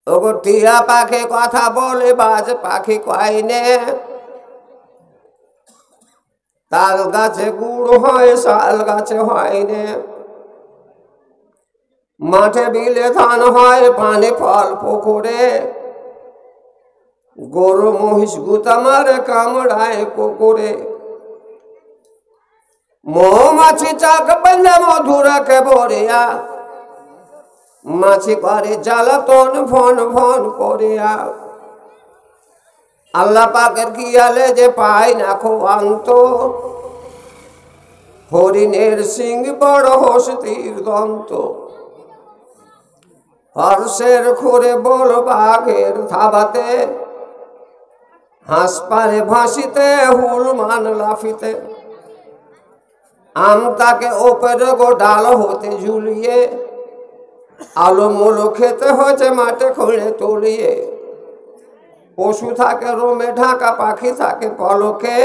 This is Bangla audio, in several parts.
ওগো টিয়া পাখি কথা বলে বাজ পাখি কয়নে, তাল গাছে গুড় হয় শাল গাছে হয়নে, মাঠে বিলে ধান হয় পানি ফল পুকুরে, গরু মহিষ গুতা মারে কামড়ায় কুকুরে, মৌমাছি চাক বন্ধে মধু রাখে ভরিয়া, মাছি করে জ্বালাতন ফন ফন করিয়া, আল্লাহ পাকের খেয়ালে যে পায় না খোয়ান্ত, হরিণের সিং বড় হস্তির দন্ত, হর্ষের খুরে বল বাঘের থাবাতে, হাঁস পারে ভাসিতে হুলমান লাফিতে, আম তাকে ওপরে গো ডাল হতে ঝুলিয়ে, আলো মুলো খেতে হয়েছে মাঠে খুঁড়ে তুলিয়ে, পশু থাকে রোমে ঢাকা পাখি থাকে পলকে,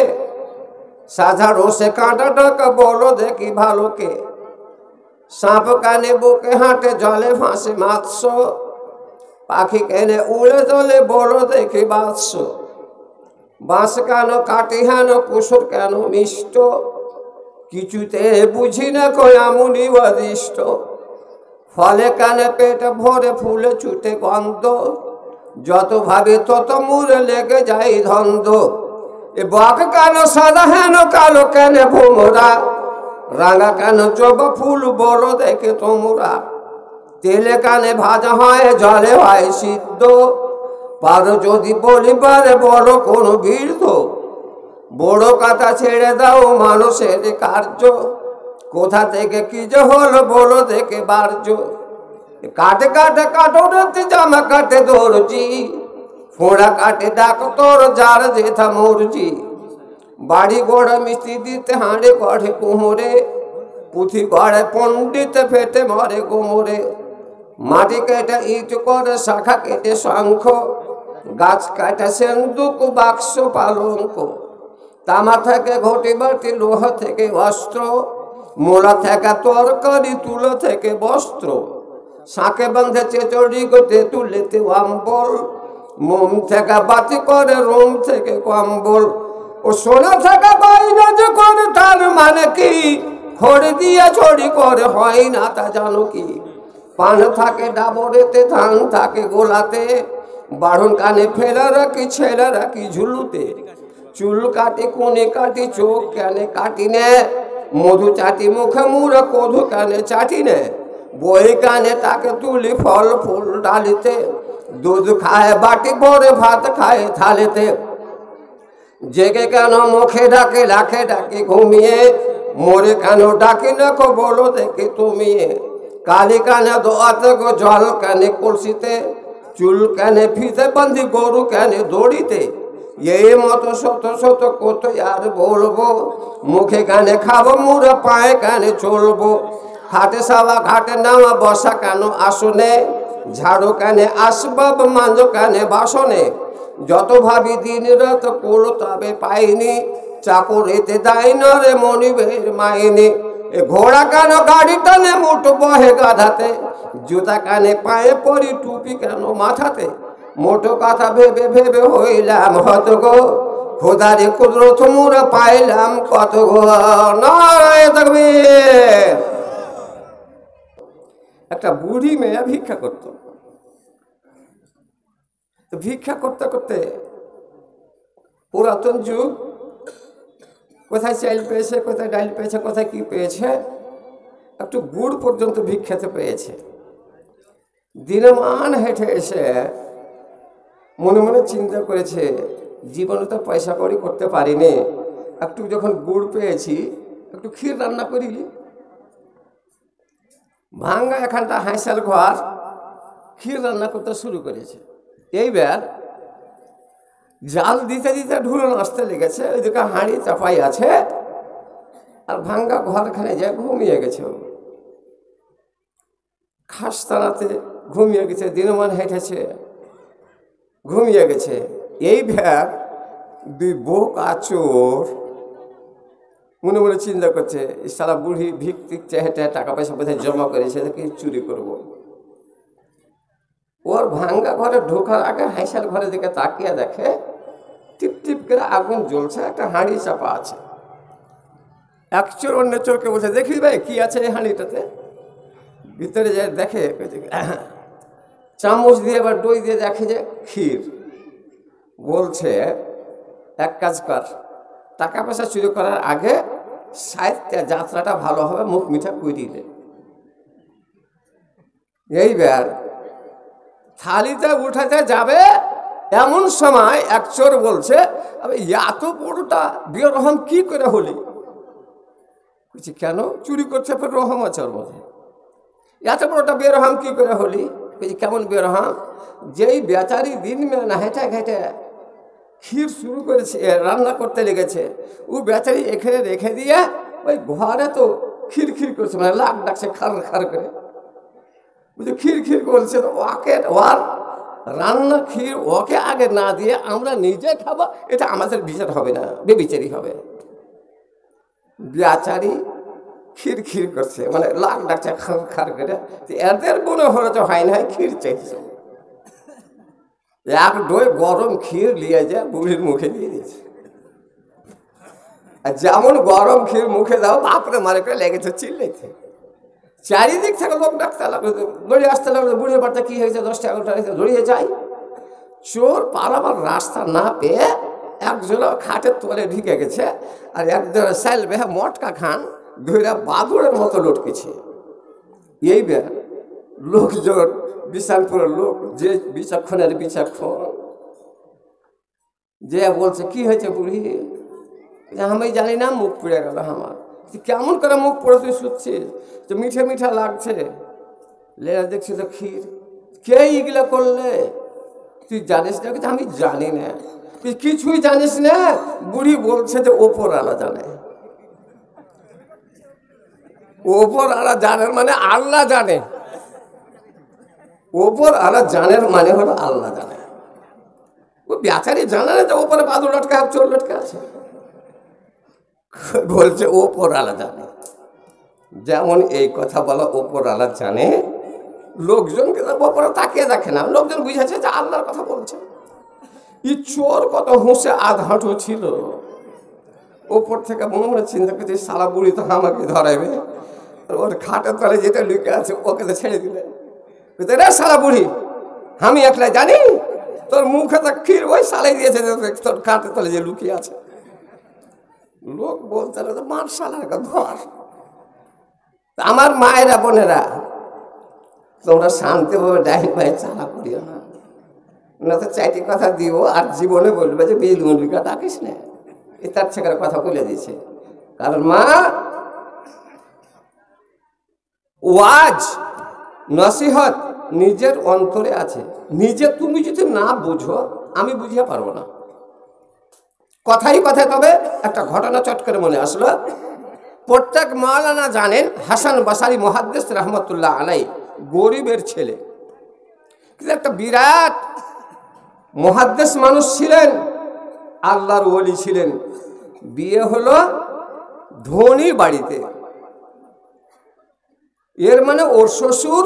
সাজা রোষে কাঁটা ঢাকা বলো দেখি ভালোকে, সাপ কানে বুকে হাঁটে জলে ফাঁসে মাৎস্য, পাখি কেনে উড়ে চলে বলো দেখি বাৎস, বাঁশ কেন কাটি হেন কুসুর কেন মিষ্ট, কিছুতে বুঝি না কয়ামুনি অদিষ্ট, ফলে কানে পেটে ভরে ফুলে ছুটে গন্ধ, যত ভাবে তত মুড়ে লেগে যায় ধন্দ, এ বক কেন সাদা হেন কালো কেন ভোমরা, রাঙা কেন জবা ফুল বলো দেখে তোমরা, তেলে কানে ভাজা হয় জলে হয় সিদ্ধ, পারো যদি বলিবারে বড় কোনো বীর্য, বড় কথা ছেড়ে দাও মানুষের কার্য, কোথা থেকে কি যে হলো বলো দেখে বার্য, কাটে কাটে কাটোরতে জামা কাটে দর্জি, ফোঁড়া কাটে ডাক তোর যার যেথা মর্জি, বাড়ি গড়ে মিস্ত্রি দিতে হাঁড়ে গড়ে কুমোরে, পুঁথি গড়ে পণ্ডিত ফেটে মরে কোমরে, মাটি কেটে ইট করে শাখা কেটে শঙ্খ, গাছ কাটে সেন্দুক বাক্স পালঙ্ক, তামা থেকে ঘটি বাটি লোহা থেকে অস্ত্র, মোলা থেকে তরকারি তুলো থেকে বস্ত্র, শাঁকে বাঁধে চেচড়ি গোতে তুলেতে আম্বল, মোম থেকে বাতি করে রোম থেকে কম্বল, ও সোনা থেকে বাইনা যে করে তার মানে কি, খড়ি দিয়ে ছড়ি করে হয় না তা জানো কি, পান থাকে ডাবরেতে ধান থাকে গোলাতে, বাড়ন কানে ফেলে রাখি ছেলে রাখি ঝুলুতে, চুল কাটি কোনে কাটি চোখ কেনে কাটি নে, মধু চাটি মুখে মুড়ে কধু কানে চাটি নে, বই কানে তাকে তুলি ফল ফুল ডালিতে, দুধ খায় বাটি ভরে ভাত খায় থালিতে, জেগে কেন মুখে ডাকে ডাকে ডাকে ঘুমিয়ে, মরে কেন ডাকি না কো বলো দেখে তুমি, কালি কানে দোয়াতে গো জল কানে কলসিতে, চুল কানে ফিতে বান্ধি গরু কানে দড়িতে, এই মতো শত শত কত আর বলবো, মুখে কানে খাবো মুড়ে পায়ে কানে চলবো, হাটে সাবা ঘাটে নামা বসা কেন আসনে, ঝাড়ু কানে আসবাব মাঞ্জ কানে বাসনে, যত ভাবি দিন রাত কোল তবে পাইনি, চাকুরিতে দায় নরে মনিবের মাইনি, এ ঘোড়া কেন গাড়ি টানে মুঠো বহে গাধাতে, জুতা কানে পায়ে পরি টুপি কেন মাথাতে, মোটো কথা ভেবে ভেবে হইলাম হত গো, খোদারে কুদরত মুরা পাইলাম কত গো, নারায়ে তাকবীর। একটা বুড়ি মেয়ে ভিক্ষা করত, ভিক্ষা করতে করতে পুরাতন যুগ, কোথায় চাল পেয়েছে কোথায় ডাল পেয়েছে কোথায় কি পেয়েছে, একটু গুড় পর্যন্ত ভিক্ষাতে পেয়েছে। দিনমান হেঁটে এসে মনে মনে চিন্তা করেছে, জীবনে তো পয়সা কড়ি করতে পারিনি, একটু যখন গুড় পেয়েছি একটু ক্ষীর রান্না করিলি। ভাঙ্গা এখানটা হাঁসাল ঘর, ক্ষীর রান্না করতে শুরু করেছে। এইবার জাল দিতে দিতে ঢুলো নাচতে লেগেছে, ওইদিকে হাঁড়ি চাপাই আছে, আর ভাঙ্গা ঘরখানে যায় ঘুমিয়ে গেছে। খাসতানাতে ঘুমিয়ে গেছে, দিনমান হেঁটেছে ঘুমিয়ে গেছে। এইবার দুই বোকা চোর মনে মনে চিন্তা করছে, সারা বুড়ি ভিক টিক হেঁটে টাকা পয়সা বোধহয় জমা করেছে, কি চুরি করব। ওর ভাঙ্গা ঘরে ঢোকার আগে হাইসার ঘরের দিকে তাকিয়ে দেখে টিপ টিপ করে আগুন জ্বলছে, একটা হাঁড়ি চাপা আছে। এক চোর অন্য চোরকে বলছে, দেখি ভাই কি আছে এই হাঁড়িটাতে। ভিতরে যে দেখে চামচ দিয়ে বা দই দিয়ে দেখে যে ক্ষীর। বলছে এক কাজ কর, টাকা পয়সা চুরি করার আগে সাহিত্য যাত্রাটা ভালো হবে, মুখ মিঠা করিয়ে দে। এইবার থালিতে উঠাতে যাবে এমন সময় এক চোর বলছে, এত বড়টা বেরহম কি করে হলি? বলছি কেন? চুরি করছে ফের রহম আছে ওর মধ্যে। এত বড়টা বেরহম কি করে হলি? বলছি কেমন বেরহম? যেই বেচারি দিন না হেঁটে ঘেটে ক্ষীর শুরু করেছে, রান্না করতে লেগেছে, ও বেচারি এখানে রেখে দিয়ে ওই ঘরে তো ক্ষীর ক্ষীর করছে, মানে লাগ ডাকছে খার খার করে। বুঝলি ক্ষীর ক্ষীর করছে, ওকে ওর রান্না ক্ষীর ওকে আগে না দিয়ে আমরা নিজে খাবো, এটা আমাদের বিচার হবে না, বেবিচারি হবে। বেচারি ক্ষীর ক্ষীর করছে, মানে লাগ ডাকছে খার খার করে। এদের কোনো খরচ হয় না, ক্ষীর চাইছে। এক ডই গরম ক্ষীর নিয়ে যায় বুড়ির মুখে দিয়ে দিয়েছে। আর যেমন গরম ক্ষীর মুখে দাও বাপরে মারে করে লেগেছে চিল্লাইতে। চারিদিক থেকে লোক ডাকতে লাগলো, দড়িয়ে আসতে লাগলো, বুড়ির বাড়িতে কি হয়েছে, 10টা 11টা দড়িয়ে যায়। চোর পালাবার রাস্তা না পেয়ে একজন খাটের তলে ঢুকে গেছে, আর একজন সাইল বেহা মটকা খান ধরে বাদুড়ের মতো লটকেছে। এইবার লোকজন, বিশালপুরের লোক, যে বিচক্ষণের বিচক্ষণ, যে বলছে কি হয়েছে বুড়ি? আমি জানি না, মুখ পুড়ে গেল আমার। কেমন করে মুখ পড়ে তুই শুচ্ছিস? যে মিঠে মিঠা লাগছে। লেরা দেখছি তো ক্ষীর। কে এইগুলা করলে? তুই জানিস না? আমি জানি না। তুই কিছুই জানিস না? বুড়ি বলছে যে ওপর আলা জানে। ওপর আলা জানের মানে আল্লাহ জানে। ওপর আলা জানের মানে হলো আল্লাহ জানে। ও বেচারি জানে না যে ওপরে বাদুর লটকা চোর লটকা আছে। বলছে ওপর আলা জানে। যেমন এই কথা বলা ওপর আলা জানে, লোকজনকে ওপরে তাকিয়ে দেখে না, লোকজন বুঝেছে যে আল্লাহর কথা বলছে। ই চোর কত হুঁশে আধ হাঁটু ছিল। ওপর থেকে মনে মনে চিন্তা করছে সালা বুড়ি তো আমাকে ধরাইবে, ওর খাটের তলে যেটা লুকে আছে ওকে তো ছেড়ে দিলে। রে সালা বুড়ি, আমি একলা জানি তোর মুখে তো ক্ষীর ওই সালাই দিয়েছে, তোর খাটের তলে যে লুকিয়ে আছে। লোক বলতে মার সালার ধর। আমার মায়েরা বোনেরা, তোমরা শান্তিভাবে ডাইন পায়ে চালা করিও না, না তো চাইটি কথা দিব আর জীবনে বলবে যে বিল মুরগিটা ডাকিস না। এ তার ছেলের কথা বলে দিয়েছে। কারণ মা ওয়াজ নসিহত নিজের অন্তরে আছে। নিজে তুমি যদি না বুঝো, আমি বুঝিয়ে পারবো না। কথাই কথায় তবে একটা ঘটনা চট করে মনে আসলো। প্রত্যেক মাওলানা জানেন হাসান বাসারি মুহাদ্দিস রহমতুল্লাহ আলাই গরিবের ছেলে, কিন্তু একটা বিরাট মুহাদ্দিস মানুষ ছিলেন, আল্লাহর ওলি ছিলেন। বিয়ে হলো ধনী বাড়িতে। এর মানে ওর শ্বশুর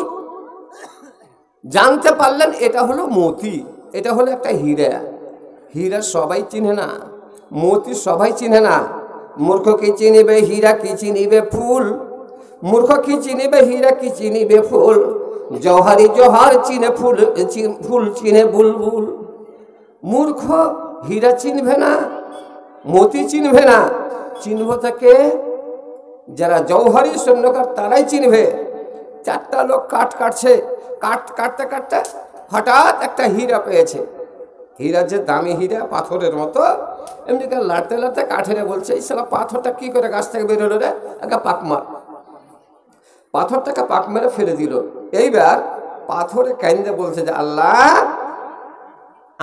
জানতে পারলেন এটা হলো মতি, এটা হলো একটা হীরা। হীরা সবাই চিনে না, মতি সবাই চিনে না। মূর্খ কি চিনিবে হীরা, কি চিনিবে ফুল? মূর্খ কি চিনিবে হীরা, কি চিনিবে ফুল? জওহারি জোহার চিনে ফুল, ফুল চিনে বুলবুল। মূর্খ হীরা চিনবে না, মতি চিনবে না। চিনব তাকে যারা জওহারি স্বর্ণকার, তারাই চিনবে। 4টা লোক কাঠ কাটছে, কাঠ কাটতে কাটতে হঠাৎ একটা হীরা পেয়েছে। হীরা যে দামি হীরা, পাথরের মতো, এমনি করে লাড়তে লাড়তে কাঠেরে বলছে, এই সালা পাথরটা কি করে গাছ থেকে বেরোলো রে? একটা পাক মার। পাথরটাকে পাক মেরে ফেলে দিল। এইবার পাথরে কাইন্দে বলছে যে আল্লাহ,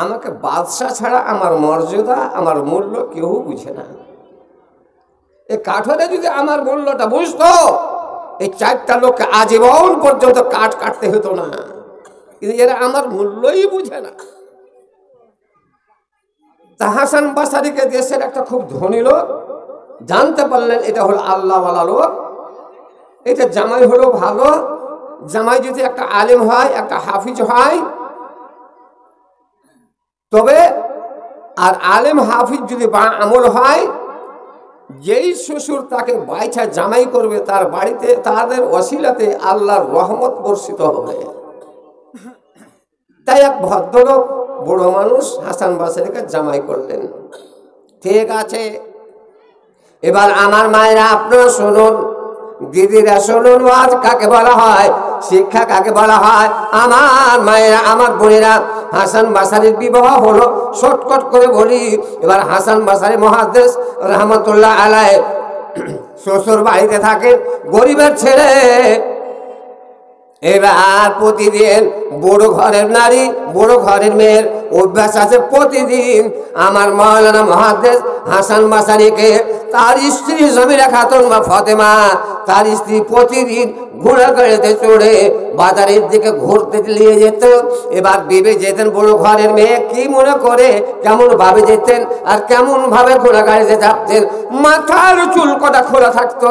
আমাকে বাদশা ছাড়া আমার মর্যাদা, আমার মূল্য কেউ বুঝে না। এই কাঠরে যদি আমার মূল্যটা বুঝতো, এই 4টা লোককে আজীবন পর্যন্ত কাঠ কাটতে হতো না। কিন্তু এরা আমার মূল্যই বুঝে না। হাসান বাসারিকে দেশের একটা খুব ধনী লোক জানতে পারলেন এটা হলো আল্লাহওয়ালা লোক, এটা জামাই হলো ভালো। জামাই যদি একটা আলেম হয়, একটা হাফিজ হয়, তবে আর আলেম হাফিজ যদি বা আমল হয়, যেই শ্বশুর তাকে বাইছা জামাই করবে তার বাড়িতে তাদের ওসিলাতে আল্লাহর রহমত বর্ষিত হবে। তাই এক ভদ্রলোক বড় মানুষ হাসান বাসরিকে জামাই করলেন। ঠিক আছে, এবার আমার মায়েরা আপনারা শুনুন, দিদিরা শুনুন, ওয়াজ কাকে বলা হয়, শিক্ষা কাকে বলা হয়। আমার মায়েরা, আমার বোনেরা, হাসান বাসারির বিবাহ হলো। শর্টকট করে বলি, এবার হাসান বাসারি মুহাদ্দিস রহমতুল্লাহ আলাইহি শ্বশুর বাড়িতে থাকেন, গরিবের ছেলে। এবার প্রতিদিন বড় ঘরের নারী, বড় ঘরের মেয়ের অভ্যাস আছে প্রতিদিন আমার মাওলানা মুহাদ্দিস হাসান বাসারিকে তার স্ত্রী জমিরা খাতুন বা ফাতেমা, তার স্ত্রী প্রতিদিন ঘোড়া গাড়িতে চড়ে বাজারের দিকে ঘুরতে নিয়ে যেত। এবার ভেবে যেতেন বড় ঘরের মেয়ে কি মনে করে, কেমন ভাবে যেতেন আর কেমন ভাবে ঘোড়া গাড়িতে চাপতেন। মাথার চুল কটা খোলা থাকতো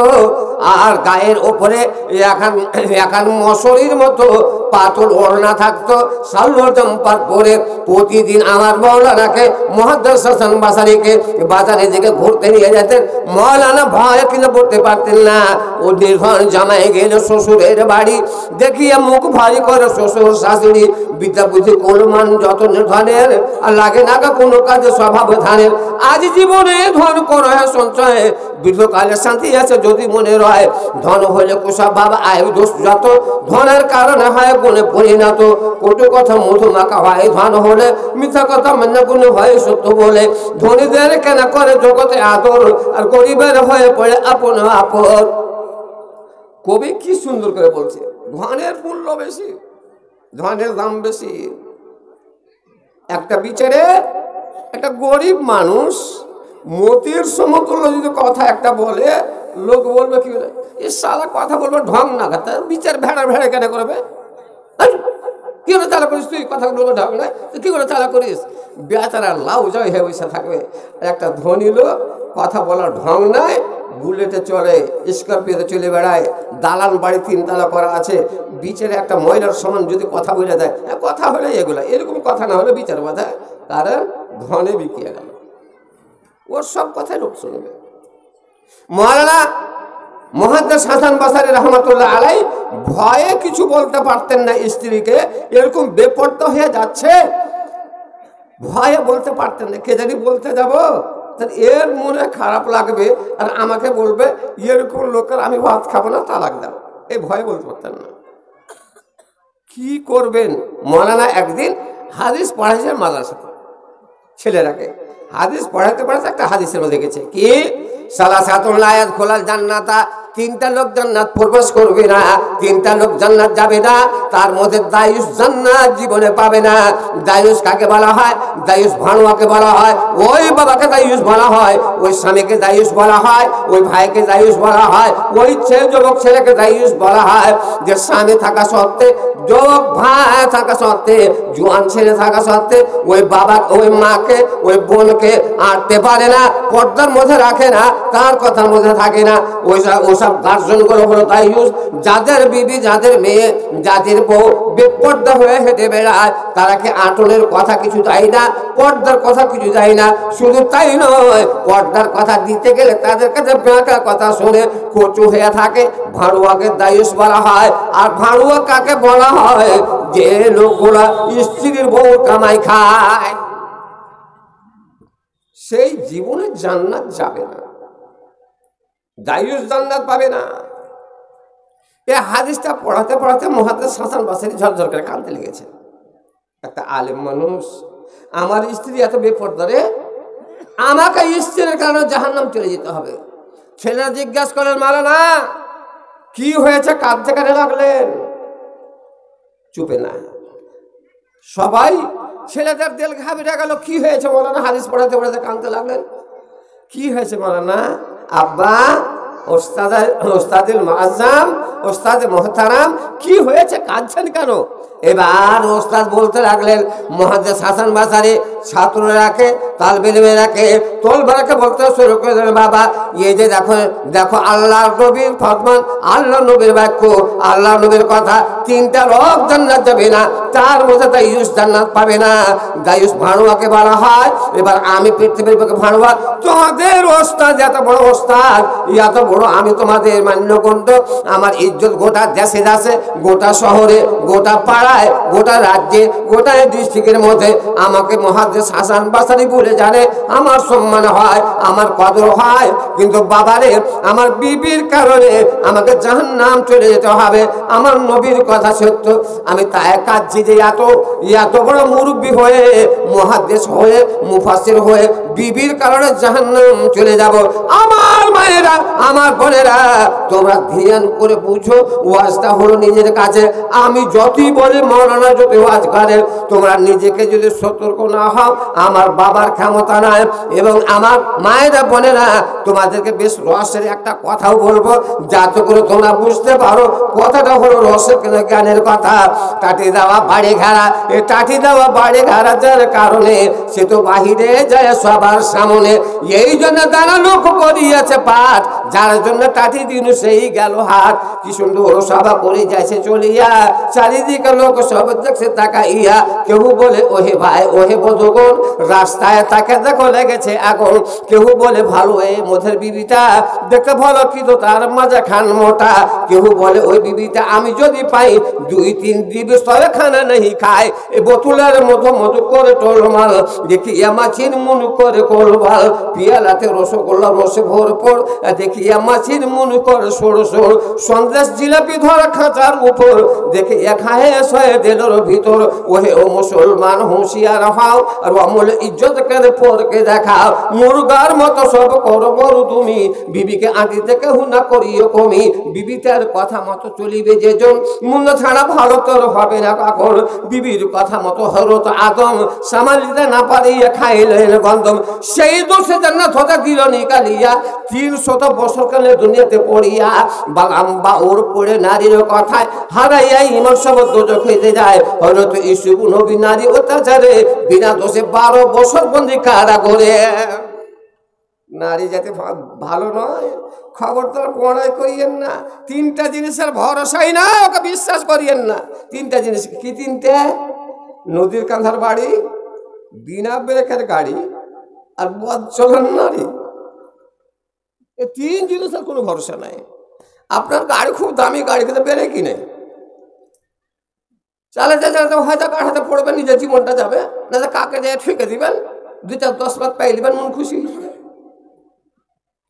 আর গায়ের ওপরে এখন মশারির মতো পাতল ওড়না থাকতো, সালোয়ার জাম্পার পরে প্রতিদিন আমার মাওলানাকে মুহাদ্দিস হাসান বাসারিকে বাজারের দিকে ঘুরতে নিয়ে যেতেন। মাওলানা ভয় কিন্তু পড়তে পারতেন না। ও নির্ভর জামাই গেল শ্বশুরের বাড়ি, দেখিয়ে মুখ ভারী করে শ্বশুর শাশুড়ি, বিদ্যা বুদ্ধি কোলমান যত ধনের আর লাগে না কোনো কাজে স্বভাব ধানের। আজ জীবনে ধন করে সঞ্চয়ে দীর্ঘকালে শান্তি আছে যদি মনে রয়। ধন হলে কুসব বাবা আয় দোষ যত, ধনের কারণে হয় গুণে পরিণত। কটু কথা মধু মাখা হয় ধন হলে, মিথ্যা কথা মানে গুণে হয় সত্য বলে। ধনীদের কেন করে জগতে আদর আর গরিবের হয়ে পড়ে আপন আপন। কবি কি সুন্দর করে বলছে, ধনের মূল্য বেশি, ধনের দাম বেশি। একটা বিচারে একটা গরিব মানুষ মতির সমতুল্য যদি কথা একটা বলে, লোক বলবে কি বলে, এ সালা কথা বলবে ঢং না, বিচার ভেড়া ভেড়া কেন করবে, কি করে চালা করিস তুই, কথা বলবো ঢং না, কি করে চালা করিস। বেচারা লাউ জয় হয়ে বসে থাকবে। একটা ধনী লোক কথা বলার ঢং নাই, বুলেটে চলে, স্করপিওতে চলে বেড়ায়, দালান বাড়ি 3 তলা করা আছে, বিচারে একটা ময়লার সমান যদি কথা বলে দেয়, কথা হলে এগুলা, এরকম কথা না হলে বিচার বাধা, কারণ ধনে বিকিয়ে গেল, ওর সব কথাই লোক শুনবে। মাওলানা মুহাদ্দিস হাসান বাসারি রহমাতুল্লাহ আলাইহি ভয়ে কিছু বলতে পারতেন না স্ত্রীকে, এরকম বেপরোয়া হয়ে যাচ্ছে, ভয়ে বলতে পারতেন না। কে জানি বলতে যাব, এর মনে খারাপ লাগবে আর আমাকে বলবে এরকম লোকের আমি ভাত খাবো না, তালাক দাও, এই ভয়ে বলতে পারতেন না। কি করবেন, মাওলানা একদিন হাদিস পড়াইছেন মাদ্রাসাতে, ছেলেরাকে হাদিস পড়াতে পড়াতে একটা হাদিসের মধ্যে গেছে কি, সালাসাতুন লা ইয়াদখুলুল জান্নাতা, 3টা লোক জান্নাত প্রবেশ করবে না, 3টা লোক জান্নাত যাবে না, তার মধ্যে দায়ুস জান্নাত জীবনে পাবে না। দায়ুস কাকে বলা হয়, দায়ুস ভাড়ুয়াকে বলা হয়, ওই বাবাকে দায়ুস বলা হয়, ওই স্বামীকে দায়ুস বলা হয়, ওই ভাইকে দায়ুস বলা হয়, ওই যুবক ছেলেকে দায়ুস বলা হয়, যে স্বামী থাকা সত্ত্বে, যুবক ভাই থাকা সত্ত্বে, জোয়ান ছেলে থাকা সত্ত্বে ওই বাবা ওই মাকে ওই বোনকে আঁটতে পারে না, পর্দার মধ্যে রাখে না, তার কথার মধ্যে থাকে না। ওসব গার্জনগুলো হলো দায়ুস। যাদের বিবি, যাদের মেয়ে, যাদের বউ বেপর্দা হয়ে হেঁটে বেড়ায়, তারা কি আটনের কথা কিছু দেয় না, পর্দার কথা কিছু দেয় না। শুধু তাই নয়, পর্দার কথা দিতে গেলে তাদের কাছে বেঁকা কথা শুনে কচু হয়ে থাকে, ভাড়ুয়াকে দায়ুস বলা হয়। আর ভাড়ুয়া কাকে বলা হয়, যে লোকগুলা স্ত্রীর বউ কামাই খায়, সেই জীবনে জান্নাত যাবে না, দায়ুস জান্নাত পাবে না। এই হাদিসটা পড়াতে পড়াতে মুহাদ্দিস হাসান বাসারি ঝরঝর করে কাঁদতে লেগেছে। একটা আলেম মানুষ, আমার স্ত্রী এত বেপরদা রে, আমাকে স্ত্রীর কারণে জাহান্নাম চলে যেতে হবে। ছেলেরা জিজ্ঞাসা করলেন, মাওলানা কি হয়েছে, কাঁদতে কাঁদতে লাগলেন? চুপে না, সবাই ছেলেদের দিল ঘাবড়ে গেল। কি হয়েছে মাওলানা? হাদিস পড়াতে পড়াতে কাঁদতে লাগলেন। কি হয়েছে মাওলানা? আব্বা, ওস্তাদুল মুআজ্জাম, ওস্তাদ মুহতারাম, কি হয়েছে, কাঁদছেন কেন? এবার ওস্তাদ বলতে লাগলেন, মুহাদ্দিস হাসান বাসারি ছাত্ররাকে তালবেলমেরাকে তোলবারাকে বলতে শুরু করে দিলেন, বাবা এই যে দেখো দেখো আল্লাহ নবীর ফরমান, আল্লাহ নবীর বাক্য, আল্লাহ নবীর কথা, তিনটা লোক জান্নাত যাবে না, তার মধ্যে দায়ুস জান্নাত পাবে না। দায়ুস ভাড়ুয়াকে বলা হয়। এবার আমি পৃথিবীর বুকে ভাড়ুয়া, তোমাদের ওস্তাদ এত বড় ওস্তাদ, এত বড় আমি তোমাদের মান্যগণ্য, আমার ইজ্জত গোটা দেশে দেশে, গোটা শহরে, গোটা পাড়ায়, গোটা রাজ্যে, গোটা ডিস্ট্রিক্টের মধ্যে আমাকে মুহাদ্দিস হাসান বাসারি বলে জানে, আমার সম্মান হয়, আমার কদর হয়। কিন্তু বাবারে আমার বিবির কারণে আমাকে জাহান্নাম চলে যেতে হবে। আমার নবীর কথা সত্য, আমি তাই কাঁদছি যে এত বড় মুরব্বী হয়ে, মুহাদ্দিস হয়ে, মুফাসসির হয়ে বিবির কারণে জাহান্নাম চলে যাব। আমার মায়েরা, আমার বোনেরা, তোমরা ধ্যান করে বুঝো, ওয়াজটা হলো নিজের কাছে। আমি যতই বলি মাওলানা যতই ওয়াজ করে, তোমরা নিজেকে যদি সতর্ক না হও, আমার বাবার ক্ষমতা নাই। এবং আমার মায়েরা বোনেরা, তোমাদেরকে বেশ রসের একটা কথাও বলবো, যাতে করে তোমরা বুঝতে পারো কথাটা হলো রসের জ্ঞানের কথা। টাটি দেওয়া বাড়ি ঘাড়া, এই টাটি দেওয়া বাড়ি ঘাড়া যার কারণে সে তো বাহিরে যায় সবার সামনে। এই জন্য তারা লোক করিয়াছে পাঠ, যার জন্য টাটি দিন সেই গেল হাত। কি সুন্দর সভা করে যাইছে চলিয়া, চারিদিকে লোক সব দেখছে তাকাইয়া। কেউ বলে ওহে ভাই ওহে বধুগণ, রাস্তায় তাকে দেখো লেগেছে আগুন। কেউ বলে ভালো এই মধের বিবিটা, দেখতে ভালো কিন্তু তার মাঝে খান মোটা। কেউ বলে ওই বিবিটা আমি যদি পাই, 2-3 দিবস তবে খানা নেই খায়। এ বোতলের মতো মধু করে টোলমাল, দেখিয়া মাছির মন করে কোলবাল। পিয়ালাতে রসগোল্লা রসে ভরপুর, দেখিয়া মাছির মন করে সোড় সোড়। সন্দেশ জিলাপি ধরা খাঁচার উপর, দেখিয়া খায় সয়ে দিলর ভিতর। ওহে ও মুসলমান হুঁশিয়ার হও, আর অমূল ইজ্জত করে পরকে দেখাও। মুরগার মতো সব করো বড় তুমি, বিবিকে আঁটি থেকে হুনা করিও কমি। বিবিটার কথা মতো চলিবে যেজন, মূল্য ছাড়া ভালো তোর হবে না কখন। বিবির কথা মতো হরত আদম, সামালিতে না পারিয়া খাইলেন গন্ধম। সেই দোষে জান্নাত হতে দিল নিকালিয়া, 300 বছর কালে দুনিয়াতে পড়িয়া। বাগাম বা ওর পড়ে নারীর কথায় হারাইয়া ইমান সব দোজখ হইতে যায়। হযরত ইউসুফ নবী নারী অত্যাচারে বিনা দোষে 12 বছর বন্দি কারাগারে। নারী যাতে ভালো নয়, খবরদার পড়াই করিয়েন না। 3টা জিনিসের ভরসাই না, ওকে বিশ্বাস করিয়েন না। 3টা জিনিস কি? 3টে? নদীর কাঁধার বাড়ি, বিনা ব্রেকের গাড়ি, আর বদচলন নারী। এই 3 জিনিসের কোনো ভরসা নাই। আপনার গাড়ি খুব দামি গাড়ি, কিন্তু ব্রেকই নেই, চালাতে চালাতে হয়তো কাঠাতে পড়বেন, নিজের জীবনটা যাবে। না কাকে দিয়ে ঠেকে দিবেন, 2-4-10 লাখ পাই দিবেন, মন খুশি।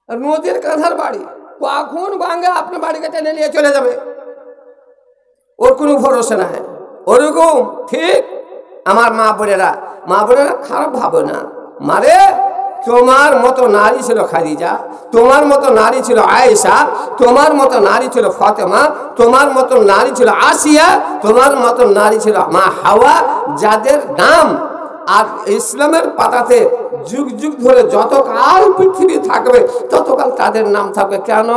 আর নদীর কাঁধার বাড়ি, কখন ভাঙে আপনার বাড়িকে টেনে নিয়ে চলে যাবে, ওর কোনো ভরসা নাই। ওরকম ঠিক আমার মা বোনেরা খারাপ ভাবে না। মারে তোমার মতো নারী ছিল খাদিজা, তোমার মতো নারী ছিল আয়েশা, তোমার মতো নারী ছিল ফাতেমা, তোমার মতো নারী ছিল আসিয়া, তোমার মতো নারী ছিল মা হাওয়া, যাদের নাম আর ইসলামের পাতাতে যুগ যুগ ধরে যতকাল পৃথিবী থাকবে ততকাল তাদের নাম থাকবে। কেন?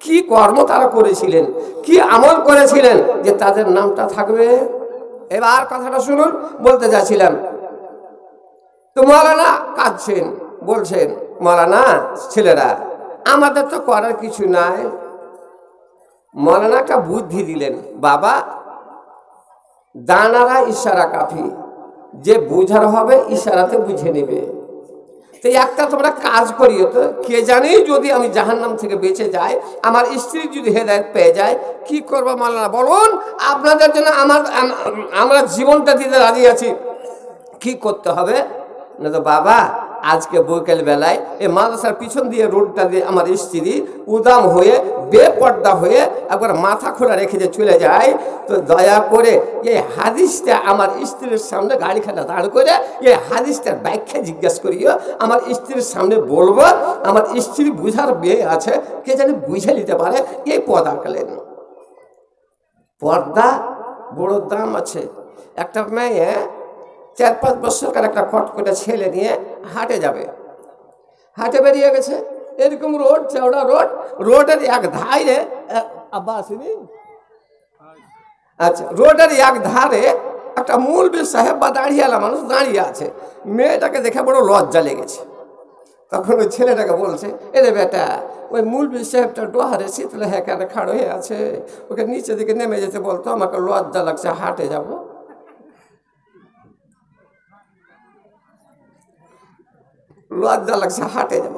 কি কর্ম তারা করেছিলেন, কি আমল করেছিলেন যে তাদের নামটা থাকবে। এবার কথাটা শুনুন, বলতে যাচ্ছিলাম। তো মাওলানা কাঁদছেন, বলছেন মাওলানা ছেলেরা আমাদের তো করার কিছু নাই। মাওলানা একটা বুদ্ধি দিলেন, বাবা দানারা ইশারা কাফি, যে বুঝার হবে ইশারাতে বুঝে নেবে। তো একটা তোমরা কাজ করিও তো, কে জানি যদি আমি জাহান্নাম থেকে বেঁচে যাই, আমার স্ত্রী যদি হেদায়েত পেয়ে যায়, কি করবো মাওলানা বলুন? আপনাদের জন্য আমরা জীবনটা দিতে রাজি আছি, কি করতে হবে? না তো বাবা আজকে বিকেল বেলায় এই মাদ্রাসার পিছন দিয়ে রোডটা দিয়ে আমার স্ত্রী উদাম হয়ে বেপর্দা হয়ে একবার মাথা খোলা রেখে যে চলে যায়, তো দয়া করে এই হাদিসটা আমার স্ত্রীর সামনে গাড়িখানা দাঁড় করে এই হাদিসটার ব্যাখ্যা জিজ্ঞাসা করিও, আমার স্ত্রীর সামনে বলবো। আমার স্ত্রী বুঝার মেয়ে আছে, কে জানি বুঝে নিতে পারে। এই পর্দা কালেন, পর্দা বড় দাম আছে। একটা মেয়ে 4-5 বছরকার একটা কটকটা ছেলে নিয়ে হাটে যাবে, হাটে বেরিয়ে গেছে। এরকম রোড, চওড়া রোড, রোডের এক ধারে আব্বা আসেনি, আচ্ছা রোডের এক ধারে একটা মৌলবি সাহেব বা দাঁড়িয়েলা মানুষ দাঁড়িয়ে আছে, মেয়েটাকে দেখে বড় লজ্জা লেগেছে। তখন ওই ছেলেটাকে বলছে, এরে বেটা, ওই মৌলবি সাহেবটা ডোহারে শীতলে হ্যাঁ খাড়ো হয়ে আছে, ওকে নিচে দিকে নেমে যেতে বলতো, আমাকে লজ্জা লাগছে, হাটে যাব। লজ্জা লাগছে, হাটে যাব।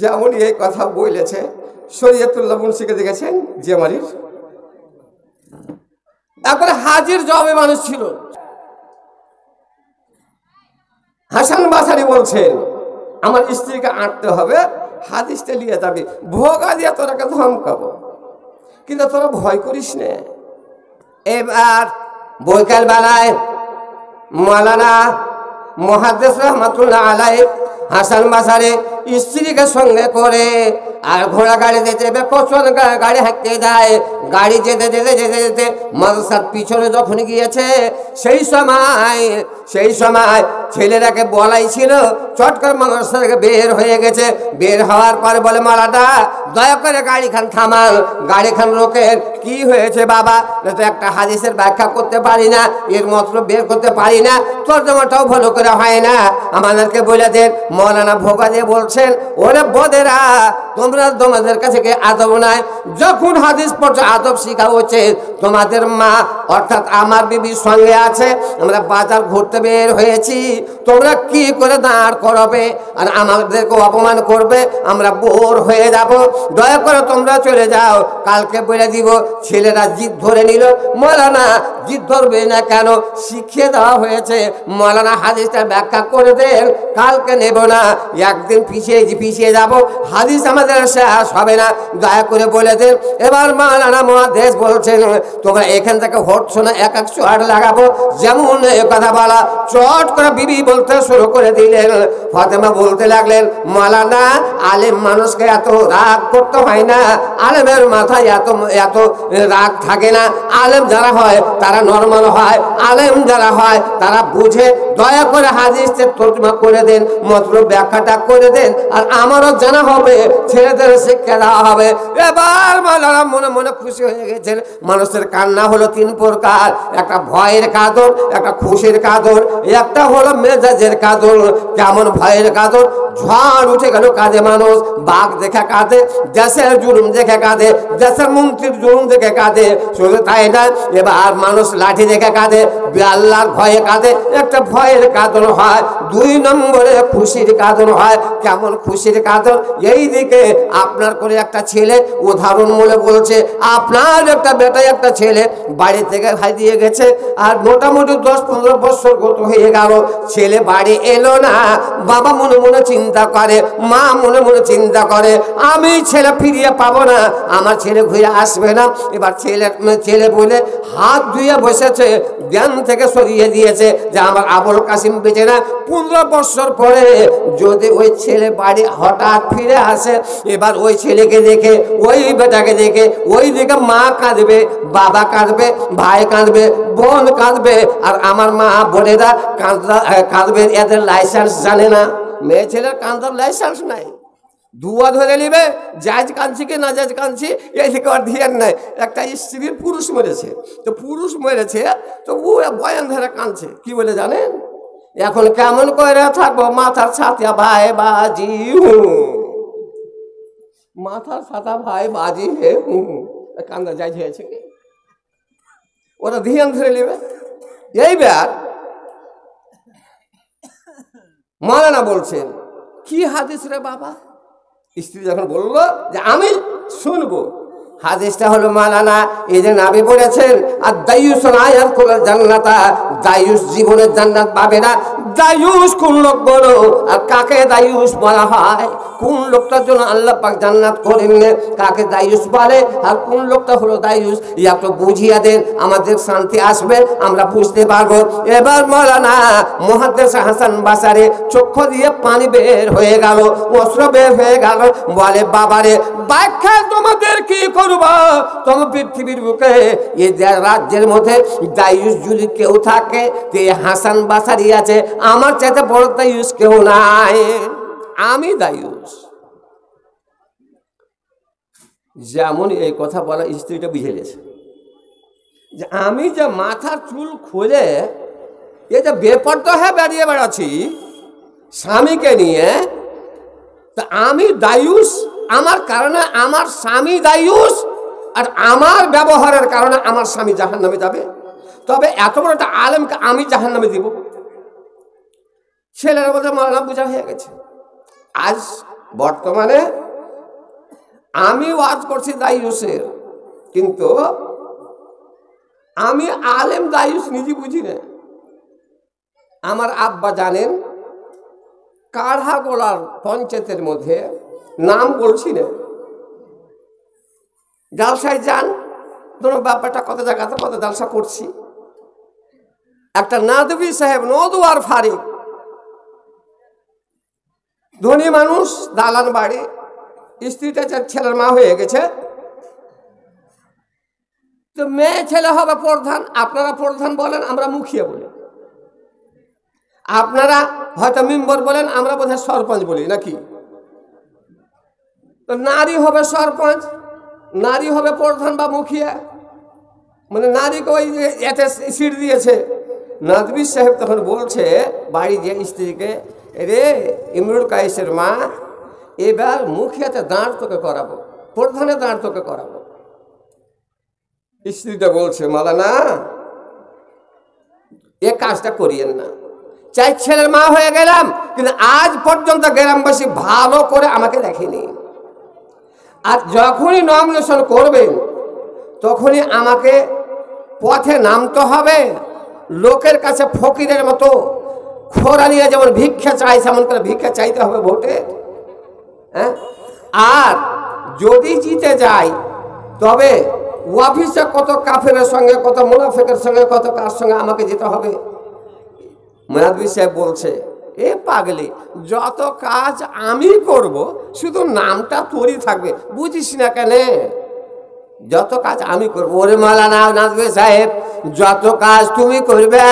যেমন এই কথা বলেছে শরীয়তুল্লাহ মুন্সিকে দেখেছেন জিয়ামারির। তারপরে হাজির জবাবে মানুষ ছিল। হাসান বাসারি বলছেন, আমার স্ত্রীকে আঁটতে হবে, হাদিসটা নিয়ে যাবি, ভোগা দিয়ে তোরাকে ধমকাবো, কিন্তু তোরা ভয় করিস না। এবার বৈকাল বেলায় মাওলানা মুহাদ্দিস রাহমাতুল্লাহ আলাইহি হাসান বাসারি স্ত্রীকে সঙ্গে করে আর ঘোড়া গাড়ি যেতে কচন গাড়ি হাঁটতে যায়। গাড়ি যেতে যেতে যেতে যেতে মাদ্রাসার পিছনে যখন গিয়েছে সেই সময় ছেলেরাকে বলাই ছিল, চটকর মাদ্রাসা থেকে বের হয়ে গেছে। বের হওয়ার পরে বলে, মালাটা দয়া করে গাড়িখান থামান, গাড়িখান রোকেন। কি হয়েছে বাবা? তো একটা হাদিসের ব্যাখ্যা করতে পারি না, এর মতলব বের করতে পারি না, তর্জমাটাও ভালো করে হয় না, আমাদেরকে বলে দেন। মৌলানা ভোগা দিয়ে বলছেন, ওরে বদেরা, তোমাদের কাছে কি আদব নাই? যখন হাদিস পড়ছো আদব শিখা হচ্ছে। তোমাদের মা অর্থাৎ আমার বিবির সঙ্গে আছে, আমরা বাজার ঘুরতে বের হয়েছি, তোমরা কি করে দাঁড় করাবে আর আমাদেরকে অপমান করবে, আমরা বোর হয়ে যাব, দয়া করে তোমরা চলে যাও, কালকে বলে দিব। ছেলেরা জিদ ধরে নিল। মৌলানা জিদ ধরবে না কেন? শিখিয়ে দেওয়া হয়েছে, মৌলানা হাদিসটা ব্যাখ্যা করে দেন, কালকে নেব না, একদিন পিছিয়ে যাব, হাদিস আমাদের শেষ হবে না, দয়া করে বলে দেন। এবার মাওলানা মুহাদ্দিস বলছেন, তোমরা এখান থেকে হটছো না, এক চট লাগাবো। যেমন কথা বলা, চট করে বিবি বলতে শুরু করে দিলেন। ফাতেমা বলতে লাগলেন, মাওলানা, আলেম মানুষকে এত রাগ করতে হয় না, আলেমের মাথায় এত রাগ থাকে না, আলেম যারা হয় তারা নরমাল হয়, আলেম যারা হয় তারা বুঝে, দয়া করে হাদিসের তর্জমা করে দেন, মতলব ব্যাখ্যাটা করে দেন, আর আমারও জানা হবে, ছেলেদের শিক্ষা দেওয়া হবে। এবার মাওলানা মনে মনে খুশি হয়ে গেছেন। মানুষের কান্না হলো তিন প্রকার, একটা ভয়ের কাঁদর, একটা খুশির কাঁদর, একটা হলো মেজাজের কাঁদর। কেমন ভয়ের কাঁদর? ঝড় উঠে গেল কাঁদে মানুষ, বাঘ দেখে কাঁদে, দেশের জুলুম দেখে কাঁদে, দেশের মন্ত্রীর জুলুম দেখে কাঁদে। শুধু তাই না, এবার মানুষ লাঠি দেখে কাঁদে, আল্লাহর ভয়ে কাঁদে, একটা ভয়ের কাঁদর হয়। দুই নম্বরে খুশির কাঁদর হয়। কেমন খুশির কাঁদর? এই দিকে আপনার করে একটা ছেলে, উদাহরণ মূলে বলছে, আপনার একটা বেটা একটা ছেলে বাড়ি থেকে হারিয়ে গেছে, আর মোটামুটি 10-15 বছর গত হয়ে গেল, ছেলে বাড়ি এলো না। বাবা মনে মনে চিন্তা করে, মা মনে মনে চিন্তা করে, আমি ছেলে ফিরিয়ে পাবো না, আমার ছেলে ঘুরে আসবে না। এবার ছেলে বলে হাত ধুয়ে বসেছে, জ্ঞান থেকে সরিয়ে দিয়েছে যে আমার আবুল কাসিম বেঁচে না। 15 বছর পরে যদি ওই ছেলে বাড়ি হঠাৎ ফিরে আসে, এবার ওই ছেলেকে দেখে, ওই বেটাকে দেখে, ওই দিকে মা কাঁদবে, বাবা কাঁদবে, ভাই কাঁদবে, বোন কাঁদবে, আর আমার মা বোনেরা কাঁদবে। এদের লাইসেন্স জানে না, মেয়ে ছেলের কাঁদার লাইসেন্স নাই, দুয়া ধরে নিবে, জাজ কাঁদছি কি না জাজ কাঁদছি এদিকে আর ধ্যান নাই। একটা স্ত্রীর পুরুষ মেরেছে, তো পুরুষ মেরেছে, তো ও বয়ান ধরে কাঁদছে, কি বলে জানেন? এখন কেমন করে থাকবো, মাথার ছাতিয়া ভাই বাজি মাথার ছাতা ভাই বাজি হে কান্দা যাই হয়েছে কি, ওরা ধ্যান ধরে নেবে। এইবার মাওলানা বলছেন, কি হাদিস রে বাবা? স্ত্রী যখন বললো যে আমি শুনবো, হাদিসটা হলো মাওলানা এই যে নাবি বলেছেন, আর দায়ুস আয়াত কোল জান্নাতা, দায়ুস জীবনের জান্নাত পাবে না। দায়ুস কোন লোক বলো, আর কাকে দায়ুস বলা হয়? কোন লোকটার জন্য আল্লাহ পাক জান্নাত করেন, কাকে দায়ুস বলে, আর কোন লোকটা হলো দায়ুস, একটু বুঝিয়ে দেন, আমাদের শান্তি আসবে, আমরা বুঝতে পারবো। এবার মাওলানা মুহাদ্দিস হাসান বাসারি চক্ষু দিয়ে পানি বের হয়ে গেল, অশ্রু বের হয়ে গেল, বলে বাবারে, ব্যাখ্যা তোমাদের কি করবা? তোমার পৃথিবীর বুকে এই রাজ্যের মধ্যে দায়ুস যদি কেউ থাকে, তে হাসান বাসারি আছে, আমার চাইতে বড় দায়ুস কেউ নাই, আমি দায়ুস। যেমন এই কথা বলা স্ত্রীটা বুঝে গেছে। যে আমি যে মাথার চুল খুলে এই যে বেপরদা হয়ে বেরিয়ে বেড়াচ্ছি স্বামীকে নিয়ে, তা আমি দায়ুস, আমার কারণে আমার স্বামী দায়ুস, আর আমার ব্যবহারের কারণে আমার স্বামী জাহান্নামে যাবে। তবে এত বড় একটা আলেমকে আমি জাহান্নামে দিব? ছেলেরা বলতে মাওলানা বোঝা হয়ে গেছে। আজ বর্তমানে আমি ওয়াজ করছি দায়ুসের, কিন্তু আমি আলেম দায়ুস নিজে বুঝি না। আমার আব্বা জানেন, কাঢ়াগোলার পঞ্চায়েতের মধ্যে, নাম বলছি না, জালসায় যান, ধরুন ব্যাপারটা কত জায়গাতে কত জালসা করছি, একটা নাদবি সাহেব নদওয়ার ফারিক, ধনী মানুষ, দালান বাড়ি, স্ত্রীটা ছেলের মা হয়ে গেছে, তো মেয়ে ছেলে হবে প্রধান। আপনারা প্রধান বলেন, আমরা মুখিয়া বলি। আপনারা হয়তো মেম্বার বলেন, আমরা বোধহয় সরপঞ্চ বলি নাকি। তো নারী হবে সরপঞ্চ, নারী হবে প্রধান বা মুখিয়া, মানে নারীকে ওই এতে সিট দিয়েছে। নাদবি সাহেব তখন বলছে বাড়ি যে স্ত্রীকে, রে ইমরুল কায়েসের মা, এবার মুখিয়াতে দাঁড় তোকে করাবো, প্রধানে দাঁড় তোকে করাবো। স্ত্রীটা বলছে, মাওলানা এ কাজটা করিয়েন না, চাই ছেলের মা হয়ে গেলাম, কিন্তু আজ পর্যন্ত গ্রামবাসী ভালো করে আমাকে দেখেনি। আর যখনই নমিনেশন করবেন তখনই আমাকে পথে নামতে হবে, লোকের কাছে ফকিরের মতো খোরা নিয়ে যেমন ভিক্ষা চাই তেমন করে ভিক্ষা চাইতে হবে ভোটে। হ্যাঁ, আর যদি জিতে যাই তবে অফিসে কত কাফেরের সঙ্গে, কত মুনাফিকের সঙ্গে, কত কার সঙ্গে আমাকে যেতে হবে। নাদবি সাহেব বলছে, এ পাগলি, যত কাজ আমি করব, শুধু নামটা তোরই থাকবে, বুঝিস না কেন? যত কাজ আমি করবো। ওরে মাওলানা নাদবি সাহেব, যত কাজ তুমি করবে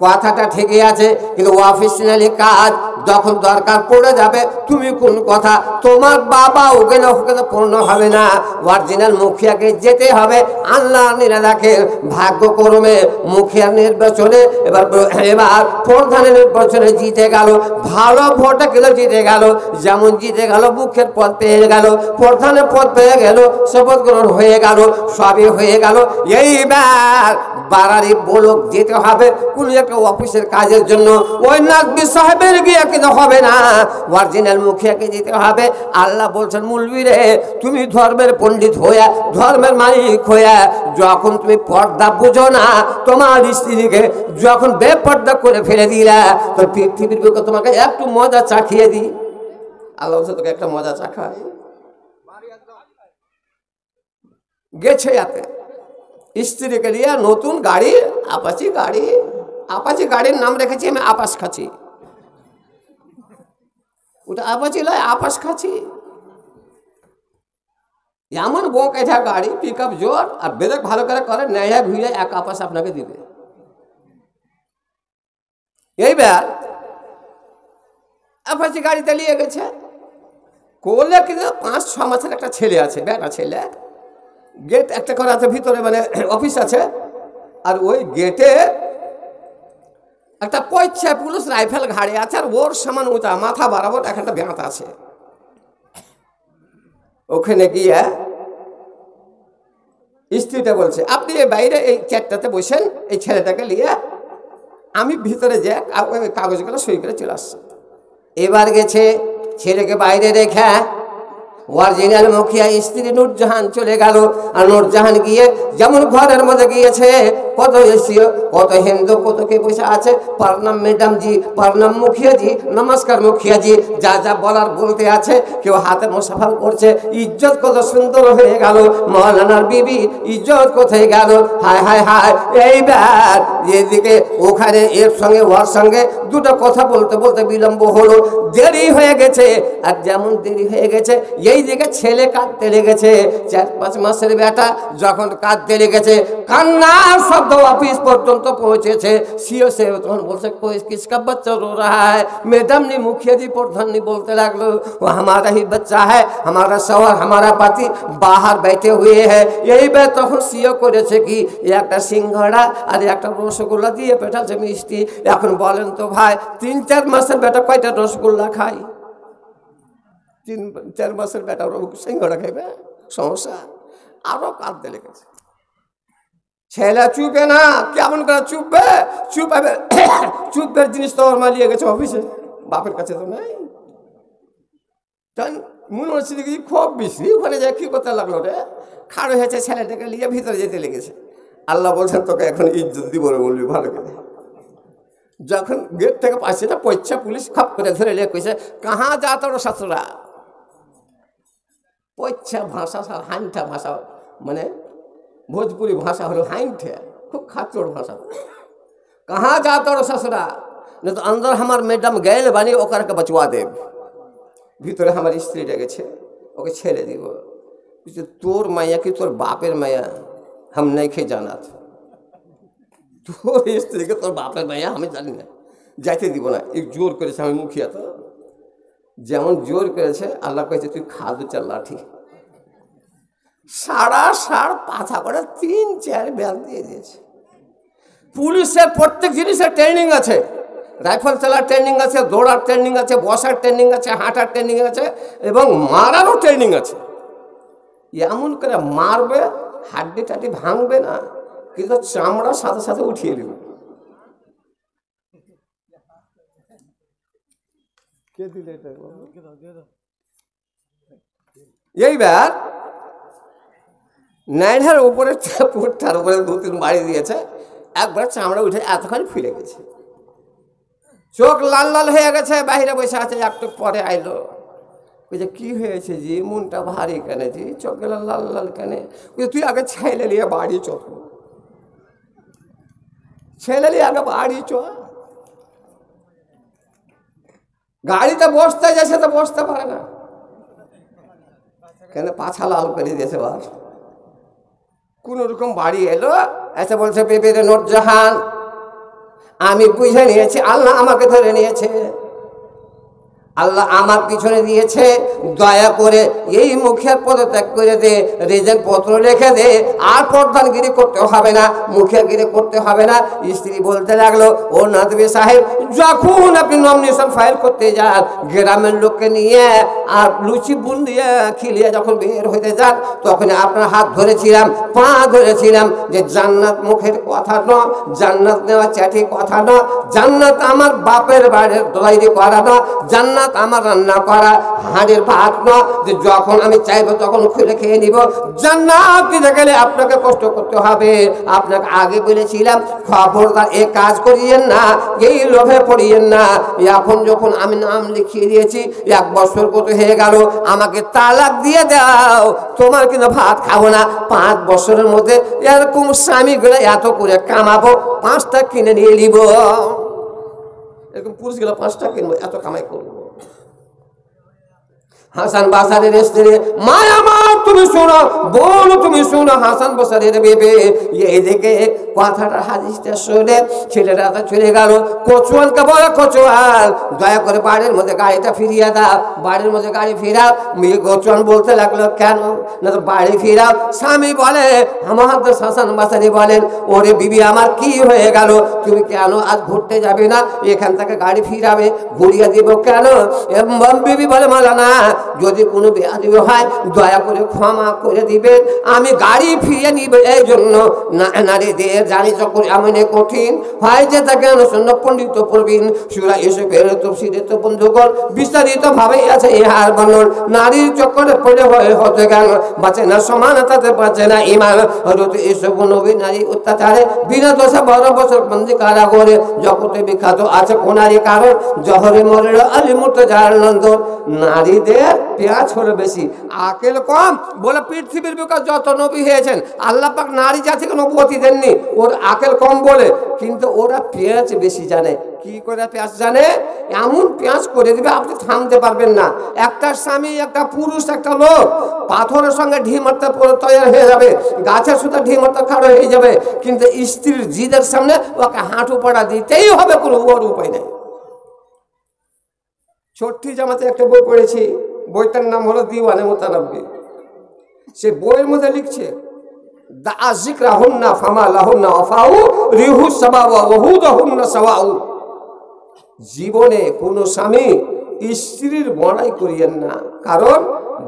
কথাটা ঠিকই আছে, কিন্তু অফিসিয়ালি কাজ যখন দরকার পড়ে যাবে, তুমি কোন কথা, তোমার বাবা ওখানে ওখানে পূর্ণ হবে না, অরিজিনাল মুখিয়াকে যেতে হবে। আল্লাহ নিরালাখের ভাগ্যক্রমে মুখিয়ার নির্বাচনে এবার প্রধানের নির্বাচনে জিতে গেল, ভালো ভোটে গেলে জিতে গেল, যেমন জিতে গেল মুখের পদ পেয়ে গেল, প্রধানের পদ পেয়ে গেল, শপথ গ্রহণ হয়ে গেল, সবই হয়ে গেল। এইবার বাড়ারি বলক যেতে হবে কোন একটা অফিসের কাজের জন্য, ওই নাদবি সাহেবের গিয়ে কিন্তু হবে না, অরিজিনাল মুখিয়াকে যেতে হবে। আল্লাহ বলছেন, মুলবি রে, তুমি ধর্মের পণ্ডিত হইয়া, ধর্মের মালিক হইয়া, যখন তুমি পর্দা বুঝো না, তোমার স্ত্রীকে যখন বেপর্দা করে ফেলে দিলা, তো পৃথিবীর বুকে তোমাকে একটু মজা চাখিয়ে দিই। আল্লাহ বলছে, তোকে একটা মজা চাখায়। গেছে এতে স্ত্রীকে নিয়ে নতুন গাড়ি, আপাচি গাড়ি, আপাচি গাড়ির নাম রেখেছি আমি আপাস খাচ্ছি, ওটা আপাচি লয়, আপাস খাচ্ছি। এমন বোকা গাড়ি, পিক আপ জোর, আর ব্রেক ভালো করে নেড়া ঘুরে এক আপাস আপনাকে দিবে। এইবার আপাচি গাড়িতে নিয়ে গেছে, কোলে কিন্তু 5-6 মাসের একটা ছেলে আছে, বেটা ছেলে, গেট একটা করা আছে ভিতরে, মানে অফিস আছে, আর ওই গেটে একটা পয়সা পুলিশ রাইফেল ঘাড়ে আছে, আর ওর সমান উঁচা মাথা বরাবর একটা ব্যাঁত আছে। ওখানে গিয়ে স্ত্রীটা বলছে, আপনি এই বাইরে এই চেয়ারটাতে বসেন, এই ছেলেটাকে নিয়ে আমি ভিতরে যে কাগজগুলো সই করে চলে আসছি। এবার গেছে, ছেলেকে বাইরে রেখে অরিজিনাল মুখিয়া স্ত্রী নূরজাহান চলে গেল। আর নূরজাহান গিয়ে যেমন ঘরের মধ্যে গিয়েছে, কত এসিও, কত হিন্দু, কত কে বসে আছে, প্রণাম ম্যাডাম জি, প্রণাম মুখিয়া জি, নমস্কার মুখিয়া জি, যা যা বলার বলতে আছে, কেউ হাতে মোসাফা করছে। ইজ্জত কত সুন্দর হয়ে গেল, মাওলানার বিবি ইজ্জত কোথায় গেল? হায় হায় হায়। এইবার এদিকে ওখানে এর সঙ্গে ওর সঙ্গে দুটো কথা বলতে বলতে বিলম্ব হলো, দেরি হয়ে গেছে। আর যেমন দেরি হয়ে গেছে, এইদিকে ছেলে কাঁদতে লেগেছে, 4-5 মাসের বেটা যখন কাঁদতে লেগেছে, কান্নার শব্দ অফিস পর্যন্ত পৌঁছেছে। সিও সে তখন বলছে कोई किसका बच्चा रो रहा है। मैडम ने मुखिया जी प्रधान ने बोलते लगलो वो हमारा ही बच्चा है, हमारा शौहर हमारा पति बाहर बैठे हुए हैं। यही बात তখন সিও করেছে কি একটা সিঙ্গাড়া আর একটা রসগোল্লা দিয়ে পেটালছে মিষ্টি। এখন বলেন তো ভাই 3-4 মাসের বেটা কয়টা রসগোল্লা খায়? 3-4 মাসের বেটা সিঙ্গাড়া খাইবে? সমস্যা। আরো কাঁদতে লেগেছে। ছেলে চুপে না, কেমন করে চুপবে? চুপাবে চুপের জিনিস তো ওর মা নিয়ে গেছে অফিসে, বাপের কাছে তো নাই। মনে হচ্ছে দেখি খুব বেশি ওখানে যায় কি করতে লাগলো রে, খাড়ো হয়েছে, ছেলেটাকে নিয়ে ভিতরে যেতে লেগেছে। আল্লাহ বলছেন তোকে এখন ইজ্জত দিব রে, বলবি ভালো করে। যখন গেট থেকে পাশে পয়সা পুলিশ খপ করে ধরে লিয়ে কইছে কাহা যা তোর শাশুড়া। পয়সা ভাষা হাইনঠা ভাষা, মানে भोजपुरी भाषा हलो हाइंठे, खूब खाचोड़ भाषा। कहाँ जाता रो ससुरा? नहीं तो अंदर हमार मैडम गैल बानी ओकर के बचवा देव। भीतरे हमार स्त्री डेगेছে ओके छेले দিব। বুঝছে তোর মাইয়া কি তোর বাপের মাইয়া हम नहीं खे জানাত। তোর স্ত্রীকে তোর বাপের মাইয়া আমি জানি না, যাইতে দিব না। এক জোর করেছে আমি মুখিয়া, তো যেমন জোর করেছে আল্লাহ কইছে তুই খাদু চাল লাঠি। 7.5 পাথা করে 3-4 ব্যাগ দিয়ে দিয়েছে। পুলিশের প্রত্যেক জিনিসের ট্রেনিং আছে, রাইফেল চালার ট্রেনিং আছে, দৌড়ার ট্রেনিং আছে, বসার ট্রেনিং আছে, হাঁটার ট্রেনিং আছে এবং মারারও ট্রেনিং আছে। এমন করে মারবে হাড্ডি টাড্ডি ভাঙবে না, কিন্তু চামড়ার সাথে সাথে উঠিয়ে দেবে। এইবার নাইডার উপরে পুরটার উপরে 2-3 বাড়ি দিয়েছে, একবার চামড়া উঠে এতখানি ফিরে গেছে, চোখ লাল লাল হয়ে গেছে, বাইরে বসে আছে। একটু পরে আইলো, বলছে কি হয়েছে জি, মনটা ভারী কেন জি, চোখ লাল লাল কেন? তুই আগে ছেলে নিয়ে বাড়ি চল, ছেলে নিয়ে আগে বাড়ি চ। গাড়িতে বসতে যাচ্ছে তো বসতে পারে না, কেন পাছা লাল করে দিয়েছে। বার কোন রকম বাড়ি এলো, এসে বলছে বেবি নূরজাহান আমি বুঝে নিয়েছি আল্লাহ আমাকে ধরে নিয়েছে, আল্লাহ আমার পিছনে দিয়েছে, দয়া করে এই মুখিয়ার পদত্যাগ করে দে, রেজেন্ট পত্র লিখে দে, আর প্রধানগিরি করতে হবে না, মুখিয়াগিরি করতে হবে না। স্ত্রী বলতে লাগলো ও নাদবি সাহেব, যখন আপনি নমিনেশন ফাইল করতে যান গ্রামের লোককে নিয়ে আর লুচি বুন্দিয়া খিলিয়ে যখন বের হইতে যান, তখন আপনার হাত ধরেছিলাম, পা ধরেছিলাম যে জান্নাত মুখের কথা নয়, জান্নাত নেওয়া চাটি কথা নয়, জান্নাত আমার বাপের বাড়ির তৈরি করা নয়, জান্নাত আমার রান্না করা হাঁড়ির ভাত নয় যে যখন আমি চাইবো তখন খুলে খেয়ে নিব। জান্নাত দিতে গেলে আপনাকে কষ্ট করতে হবে। আপনাকে আগে বলেছিলাম খবরদার এ কাজ করিয়েন না, এই লোভে পড়িয়েন না। এখন যখন আমি নাম লিখিয়ে দিয়েছি, 1 বছর কত হয়ে গেল, আমাকে তালাক দিয়ে দাও, তোমার কিন্তু ভাত খাবো না। 5 বছরের মধ্যে এরকম স্বামীগুলো এত করে কামাবো, 5টা কিনে নিয়ে নিব। এরকম পুরুষগুলো 5টা কিনবো, এত কামাই করবো। হাসান বাসারের স্ত্রী মা আমার তুমি শোনো, বলো তুমি শোনো, হাসান বাসারের বেবে এইদিকে কথাটা হাদিসটা শুনে ছেলেরা তো চলে গেল। কচুয়ানকে বলে কচুয়ান দয়া করে বাড়ির মধ্যে গাড়িটা ফিরিয়ে দাও, বাড়ির মধ্যে গাড়ি ফিরাও। মেয়ে কচুয়ান বলতে লাগলো কেন না তো বাড়ি ফিরাও। স্বামী বলে আমার হাসান বাসারি বলেন ওরে বিবি আমার কি হয়ে গেল, তুমি কেন আজ ঘুরতে যাবে না, এখান থেকে গাড়ি ফিরাবে, ঘুরিয়ে দিব কেন? বিবি বলে মালানা যদি কোনো বেয়াদবি হয় দয়া করে ক্ষমা করে দিবেন, আমি গাড়ি ফিরিয়ে নিব। এই জন্য নারীদের জানি যখন এমন কঠিন হয় যে তাকে অনুসন্ন পণ্ডিত প্রবীণ সুরা এসে ফেরে তফসিরে তো বন্ধুগণ বিস্তারিত ভাবে আছে ইহার বর্ণন। নারীর চক্করে পড়ে হয়ে হতে গেল বাঁচে না সমানতাতে, বাঁচে না ইমান। হয়তো এসব নবী নারী অত্যাচারে বিনা দোষে 12 বছর বন্দি কারাগারে জগতে বিখ্যাত আছে কোনারি কারণ জহরে মরে আলী মুর্তজার নন্দন। নারীদের পেঁয়াজ হলো বেশি, আকেল কম বলে পৃথিবীর বুকে যত নবী হয়েছেন আল্লাহ পাক নারী জাতিকে নবুয়তি দেননি, ওর আকেল কম বলে, কিন্তু ওরা পেঁয়াজ বেশি জানে। কি করে পেঁয়াজ জানে? এমন পেঁয়াজ করে দিবে আপনি থামতে পারবেন না। একটা স্বামী, একটা পুরুষ, একটা লোক পাথরের সঙ্গে ঢি মারতে তৈরি হয়ে যাবে, গাছের সুতা ঢি মারতে খাড়ো হয়ে যাবে, কিন্তু স্ত্রীর জিদের সামনে ওকে হাঁটু পাড়া দিতেই হবে, কোনো ওর উপায় নেই। ছোট্টি জামাতে একটা বই পড়েছি, বইটার নাম হলো দিওয়ানে মুতানব্বি। সে বইয়ের মধ্যে লিখছে জীবনে কোন স্বামী স্ত্রীর বড়াই করিয়েন না, কারণ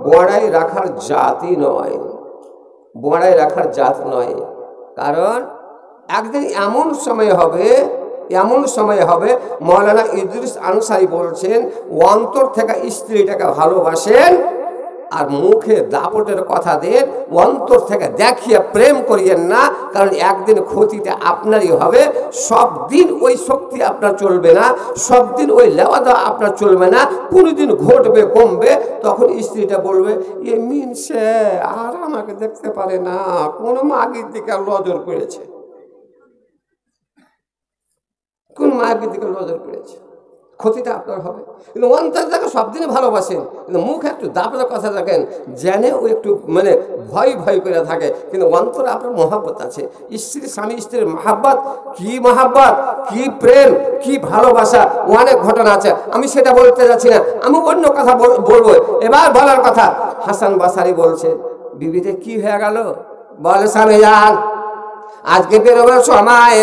বড়াই রাখার জাতই নয়, বড়াই রাখার জাত নয়। কারণ একদিন এমন সময় হবে, এমন সময় হবে, মৌলানা ইদ্রিস আনসারী বলছেন, অন্তর থেকে স্ত্রীটাকে ভালোবাসেন আর মুখে দাপটের কথা দেন, অন্তর থেকে দেখিয়ে প্রেম করিয়েন না, কারণ একদিন ক্ষতিটা আপনারই হবে। সব দিন ওই শক্তি আপনার চলবে না, সব দিন ওই লেওয়া দেওয়া আপনার চলবে না, কোনোদিন ঘটবে, কমবে, তখন স্ত্রীটা বলবে এ মিনসে আর আমাকে দেখতে পারে না, কোনো মাগির দিকে নজর করেছে, কোন মায়ের দিকে নজর করেছে, ক্ষতিটা আপনার হবে। কিন্তু অন্তর থেকে সব দিনে ভালোবাসেন, কিন্তু মুখে একটু দাপড়ে কথা রাখেন, জেনে ও একটু মানে ভয় ভয় করে থাকে, কিন্তু অন্তরে আপনার মহাব্বত আছে। স্ত্রী স্বামী স্ত্রীর মহাব্বত, কি মহাব্বত, কি প্রেম, কি ভালোবাসা, অনেক ঘটনা আছে, আমি সেটা বলতে যাচ্ছি না, আমি অন্য কথা বলবো। এবার বলার কথা, হাসান বাসারি বলছে বিবিতে কি হয়ে গেল, বলে স্বামী যান আজকে বেরোবার সময়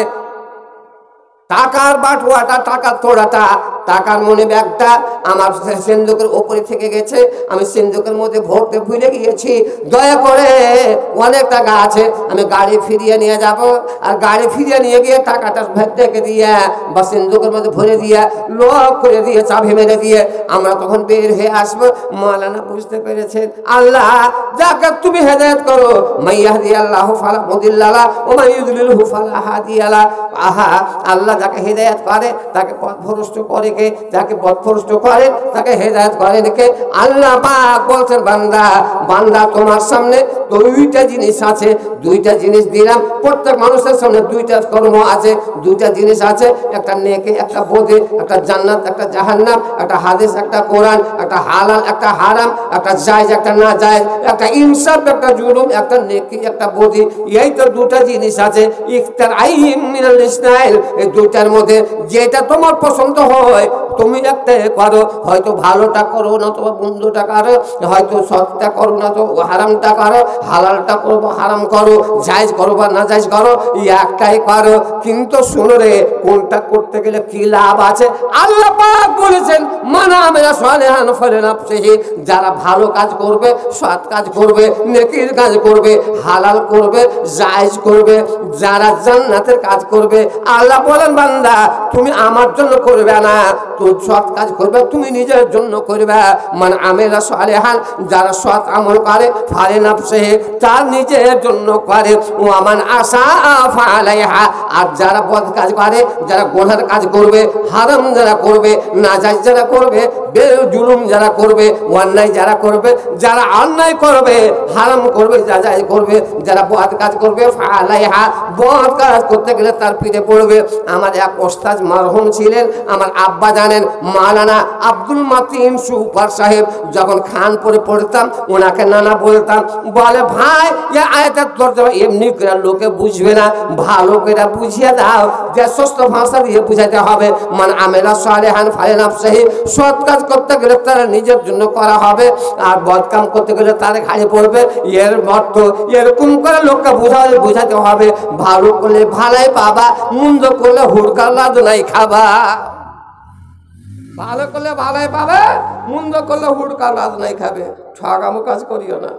টাকার বাটুয়াটা, টাকার তোড়াটা, টাকার মনে ব্যাগটা আমার সিন্ধুকের ওপরে থেকে গেছে, আমি সিন্ধুকের মধ্যে ভরতে ভুলে গিয়েছি, দয়া করে অনেক টাকা আছে, আমি গাড়ি ফিরিয়ে নিয়ে যাব, আর গাড়ি ফিরিয়ে নিয়ে গিয়ে টাকাটা ডেকে দিয়ে বা সিন্ধুকের মধ্যে ভরে দিয়ে লক করে দিয়ে চাবি মেরে দিয়ে আমরা তখন বের হয়ে আসবো। মাওলানা বুঝতে পেরেছেন, আল্লাহ যাকে তুমি হেদায়েত করো, মাইয়াহদি আল্লাহু ফালা মুদিল্লা লাহু ওয়া মান ইউদ্লিলহু ফালা হাদিয়া লাহু। আহা, আল্লাহ যাকে হেদায়েত করে তাকে পথভ্রষ্ট করে কে, যাকে পথভ্রষ্ট করে তাকে হেদায়েত করেন কে? আল্লাহ পাক বলছেন বান্দা, বান্দা তোমার সামনে দুইটা জিনিস আছে, দুইটা জিনিস দিলাম, প্রত্যেক মানুষের সামনে দুইটা কর্ম আছে, দুইটা জিনিস আছে, একটা নেকি একটা বদে, একটা জান্নাত একটা জাহান্নাম, একটা হাদিস একটা কোরআন, একটা হালাল একটা হারাম, একটা জায়েজ একটা না জায়েজ, একটা ইনসাফ একটা জুলুম, একটা নেকি একটা বদে, এই তো দুটা জিনিস আছে। ইখতার আইন মিনাল ইসনাইল, এই দুইটার মধ্যে যেটা তোমার পছন্দ হয় তুমি একটা করো, হয়তো ভালোটা করো না তো বন্ধুটা করো, হয়তো সৎটা করো না তো হারামটা করো, হালালটা করো বা হারাম করো, জায়েজ করো বা না জায়েজ করো, একটাই করো। কিন্তু শুনো রে, কোনটা করতে গেলে কি লাভ আছে? আল্লাহ পাক বলেছেন মানা আমিলা সালিহান ফালিনাফসিহি, যারা ভালো কাজ করবে, সৎ কাজ করবে, নেকির কাজ করবে, হালাল করবে, জায়েজ করবে, যারা জান্নাতের কাজ করবে, আল্লাহ বলেন বান্দা তুমি আমার জন্য করবে না, তুই সৎ কাজ করবে, তুমি নিজের জন্য করবে। মান আমিলা সালিহান, যারা সৎ আমল করে, ফালিনাফসিহি, তার নিজের জন্য করে, ওয়া মান আসাআ ফালাইহা, আর যারা বদ কাজ করে, যারা গুনার কাজ করবে, হারাম যারা করবে, নাজায়েজ যারা করবে, বেজুলুম যারা করবে, অন্যায় যারা করবে, যারা অন্যায় করবে, হারাম করবে, নাজায়েজ করবে, যারা বদ কাজ করবে, ফালাইহা, বদ কাজ করতে গেলে তার পিঠে পড়বে। আমার এক ওস্তাদ মারহুম ছিলেন, আমার আব্বা জানেন, মাওলানা আব্দুল মাতিন সুপার সাহেব, যখন খানপুরে পড়তাম ওনাকে নানা বলতাম, বলে ভাই এ আয়াতের তরজমা এমনি করে লোকে বুঝবে না, ভালো করে বুঝিয়ে দাও, যে সুস্থ ভাষা দিয়ে বুঝাতে হবে। মান আমিলা সালিহান ফালিনাফসিহি, সৎ কাজ করতে গেলে তারা নিজের জন্য করা হবে, আর বদ কাম করতে গেলে তারা ঘাড়ে পড়বে। এর অর্থ এরকম করে লোককে বুঝাতে হবে, ভালো করলে ভালাই পাবা, মন্দ করলে হুড়কার লাদনাই খাবা। ভালো করলে ভালাই পাবে, মন্দ করলে হুড়কার লাদনাই খাবে। ঠকামো কাজ করিও না।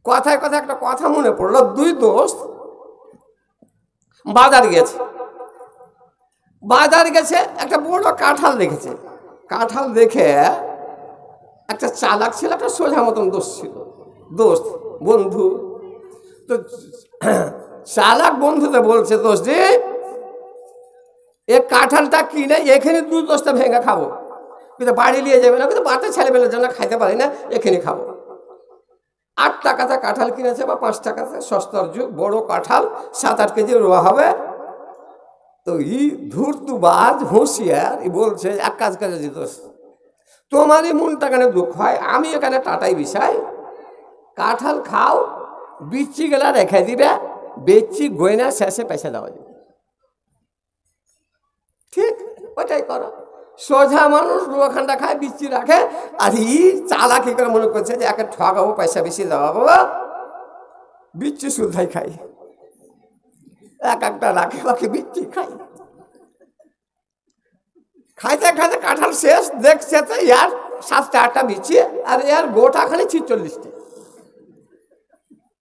কথায় কথায় একটা কথা মনে পড়লো, দুই দোস্ত বাজার গেছে, বাজার গেছে, একটা বড় কাঁঠাল দেখেছে, কাঁঠাল দেখে একটা চালাক ছিল, একটা সোজা মতন দোস্ত ছিল, দোস্ত বন্ধু। তো চালাক বন্ধুতে বলছে, দোস্ত রে এ কাঁঠালটা কিনে এখানে দুই দশটা ভেঙে খাবো, কিন্তু বাড়ি নিয়ে যাবে না, কিন্তু বাচ্চা ছেলেবেলার জন্য খাইতে পারি না, এখানে খাবো। 8 টাকাতে কাঁঠাল কিনেছে বা 5 টাকাতে, সস্তার যুগ, বড় কাঁঠাল 7-8 কেজি রোয়া হবে। তো ধূর্তবাজ হুঁশিয়ার বলছে এক কাজ করে যেত, তোমারই মনটা কেন দুঃখ হয়, আমি এখানে টাটাই বিষয়, কাঁঠাল খাও, বিচি গেলা রেখে দিবে, বেচি গয়না শেষে পয়সা দেওয়া যাবে। ঠিক ওটাই করো। সোজা মানুষ রুয়াখান্ডা খায়, বিচি রাখে, আর চালাকি করে মনে করছে যে একে ঠকাবো, পয়সা বেশি দেওয়া বাবা, বিচি শুদ্ধাই খাই, এক একটা রাখে বাকি বিচি খাই। খাইতে খাইতে কাঁঠাল শেষ, দেখছে তো ইয়ার 7-8টা বিচি, আর ইয়ার গোটা খালি 46টা।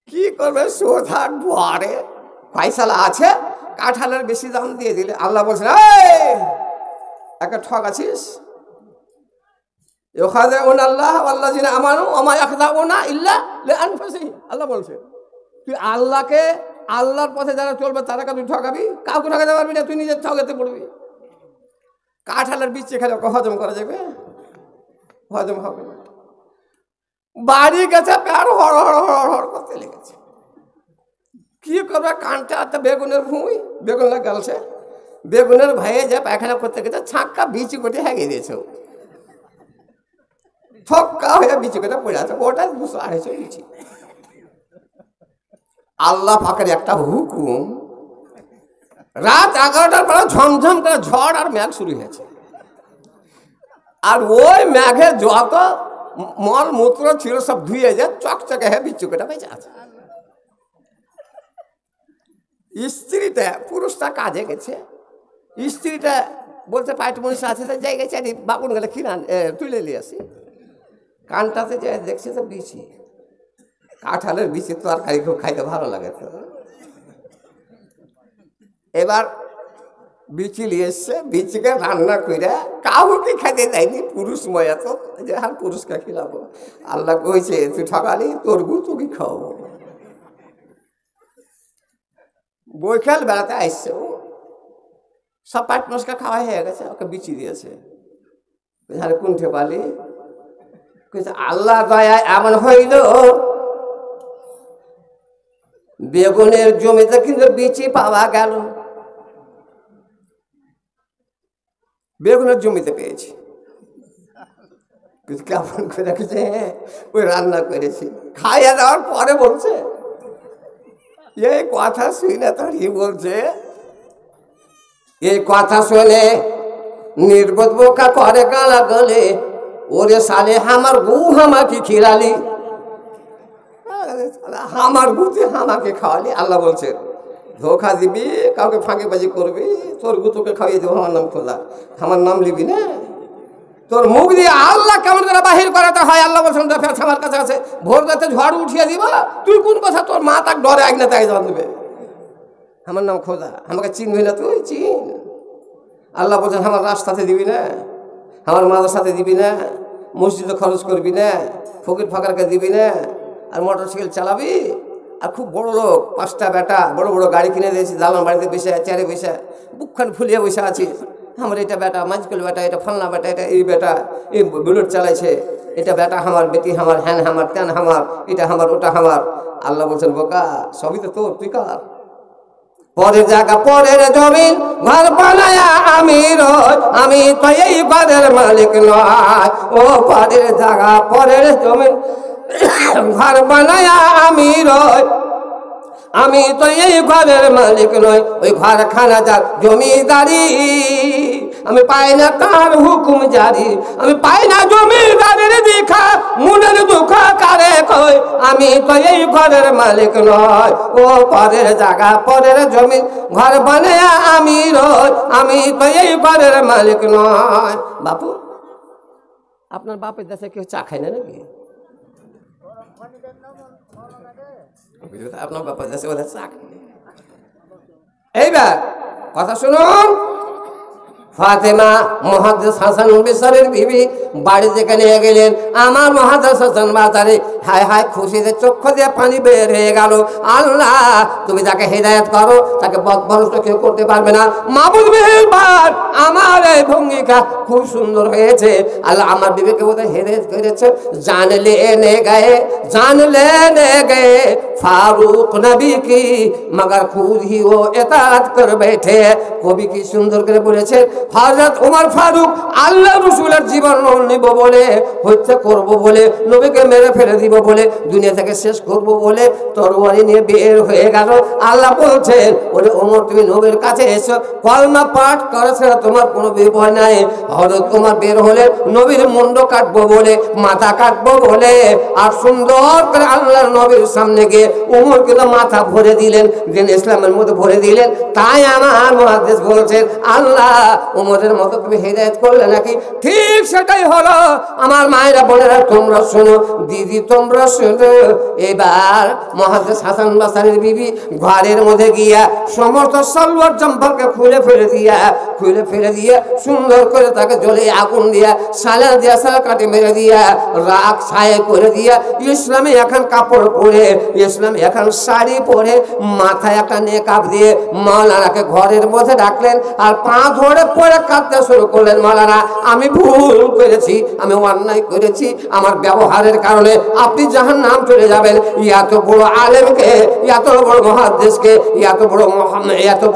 কি করবে, সোজা দুয়ারে পয়সালা আছে, কাঁঠালের বেশি দাম দিয়ে দিলে আল্লাহ বলছেন একে ঠক আছিস। আল্লাহ বলছে তুই আল্লাহকে, আল্লাহর পথে যারা চলবে তারাকে তুই ঠকাবি, কাউকে ঠকাতে পারবি না, তুই নিজের ঠকাতে পড়বি। কাঁঠালের বীজ খেলে হজম করা যাবে? হজম হবে না। বাড়ি গেছে, প্যার হড় হড় হড় হড় করতে লেগেছে। কি করবে, কানটা একটা বেগুনের ভূমি, বেগুন লাগালছে, বেগুনের ভাইয়ে যা পায়খানা করতে গেছে, ছাঁকা বিচি কোটে হেগে দিয়েছে, ছক্কা হয়ে বিচি কোটে পড়ে আছে, ওটা 200-250 বিচি। আল্লাহ পাকের একটা হুকুম, রাত 11টার পর ঝমঝম করে ঝড় আর মেঘ শুরু হয়েছে, আর ওই মেঘে যত মল মূত্র ছিল সব ধুয়ে যায়, চকচকে হয়ে বিচি কোটা বেঁচে আছে। স্ত্রীটা, পুরুষটা কাজে গেছে, স্ত্রীটা বলতে পাইট মনীষা আছে, জায়গায় চারি বাগুন গেলে কিনা তুলে নিয়ে আসি। কানটাতে যে দেখছে তো বিচি, কাঁঠালের বিচি তো আর খুব খাইতে ভালো লাগে। তো এবার বিচি নিয়ে এসছে, বিচিকে রান্না করে কাউকে খাইতে দেয়নি, পুরুষ ময়া তো, যে আর পুরুষকে খিলাবো। আল্লাহ কইছে তুই ঠকালি, তোর গু তোকে খাওয়াবো। বৈকাল বেড়াতে আসছে, ও সব পাট মশকা খাওয়া হয়ে গেছে, ওকে বিচি দিয়েছে। আরে কোন ঠেপালি, আল্লাহ দয়ায় এমন হইল বেগুনের জমিতে কিন্তু বিচি পাওয়া গেল, বেগুনের জমিতে পেয়েছি। কেমন করে রেখেছে, ওই রান্না করেছি, খাইয়া দেওয়ার পরে বলছে, এই কথা শুনে তার বলছে, এই কথা শুনে নির্বোধ বোকা করে গালা গলে, ওরে সালে আমার গু হামাকে খিলালি, আমার গুতে হামাকে খাওয়ালি। আল্লাহ বলছে ধোখা দিবি, কাউকে ফাঁকিবাজি করবি, তোর গু তোকে খাইয়ে দেবো, আমার নাম খোলা, আমার নাম লিবি না। তোর মুখ দিয়ে আল্লাহ কেমন করে বাহির করাতে হয়, আল্লাহ বলছেন আমার কাছে আছে, ভোর রাতে ঝড় উঠিয়ে দিব, তুই কোন কথা, তোর মা তাক ডরে আগ না তাই জানবে, আমার নাম খোদা, আমাকে চিনবি না, তুই চিন। আল্লাহ বলছেন আমার রাস্তাতে দিবি না, আমার মাদ্রাসাতে দিবি না, মসজিদে খরচ করবি না, ফকির ফাঁকারকে দিবি না, আর মোটরসাইকেল চালাবি। আর খুব বড় লোক, 5টা বেটা, বড় বড় গাড়ি কিনে দিয়েছি, দালান বাড়িতে বসে, চেয়ারে বসে, বুকখান ফুলিয়ে বসে আছিস, আমার এটা বেটা, মাঝকল বেটা, এটা ফালনা বেটা, এটা এই বেটা, এই বুলেট চালাইছে, এটা বেটা আমার, বেটি আমার, হ্যান আমার, ত্যান আমার, এটা আমার, ওটা আমার। আল্লাহ বলছেন বোকা, সবই তো তোর, তুই কার? পরের জায়গা, পরের জমিন, ঘর বানায়া আমি রই, আমি তো এই ঘরের মালিক নয়। ও পরের জায়গা, পরের জমিন, ঘর বানায়া আমি রই, আমি তো এই ঘরের মালিক নই। ওই ঘরখানা যার জমিদারি, আমি পাই না তার হুকুম জারি, আমি পাই না জমিদারের দেখা, মনের দুঃখ কারে কই, আমি তো এই ঘরের মালিক নয়। ও পরের জায়গা, পরের জমিন, ঘর বানায়া আমি রই, আমি তো এই ঘরের মালিক নয়। বাপু, আপনার বাপের দেশে কেউ চা খায় না নাকি? আপনার বাপের দেশে ওদের চা খায়। এইবার কথা শুনুন, ফাতেমা মুহাদ্দিস হাসান বিসরির বিবি বাড়ি থেকে নিয়ে গেলেন। আমার মুহাদ্দিস হাসান বাজারে হায় হায় খুশিতে চক্ষু দিয়ে পানি বের হয়ে গেল। আল্লাহ, তুমি যাকে হেদায়েত করো তাকে বদভ্রষ্ট কেউ করতে পারবে না। মাবুদ মেহেরবান, আমার এই ভঙ্গিকা খুব সুন্দর হয়েছে। আল্লাহ আমার বিবেকে বোধহয় হেরে করেছে। জান लेने गए फारूक नबी की मगर खुद ही वो इताअत कर बैठे। কবি কি সুন্দর করে বলেছে, হযরত ওমর ফারুক আল্লাহ রাসূলের জীবন নিব বলে, হত্যা করব বলে, নবীকে মেরে ফেলে দিব বলে, দুনিয়া থেকে শেষ করব বলে তরবারি নিয়ে বের হয়ে গেল। আল্লাহ বলছেন, ওরে ওমর তুমি নবীর কাছে এসো, কলমা পাঠ করেছে তোমার কোনো বিপদ নাই। হযরত ওমর বের হলে নবীর মুন্ড কাটবো বলে, মাথা কাটবো বলে, আর সুন্দর করে আল্লাহর নবীর সামনে গিয়ে ওমরকে তো মাথা ভরে দিলেন, দিন ইসলামের মধ্যে ভরে দিলেন। তাই আমার মুহাদ্দিস বলছেন, আল্লাহ ওমরের মতো তুমি হিদায়াত করলে নাকি? ঠিক সেটাই হলো। আমার মায়েরা বোনেরা তোমরা শোনো, দিদি তোমরা শোনো। এবার মুহাদ্দিস হাসান বাসারির বিবি ঘরের মধ্যে গিয়া সমস্ত সালোয়ার জাম্পারকে খুলে ফেলে দিয়া সুন্দর করে তাকে জ্বলে আগুন দিয়া সালা দিয়া সালা কাটে মেরে দিয়া রাগ ছায় করে দিয়া ইসলামে এখন কাপড় পরে, ইসলামে এখন শাড়ি পরে, মাথায় একটা নেকাব দিয়ে মাওলানাকে ঘরের মধ্যে ডাকলেন আর পা ধরে পরে কাঁদতে শুরু করলেন। মাওলানা আমি ভুল করেছি, আমি অন্যায় করেছি, আমার ব্যবহারের কারণে আপনি জাহান্নাম চলে যাবেন। এত বড় আলেমকে, এত বড় মুহাদ্দিসকে, এত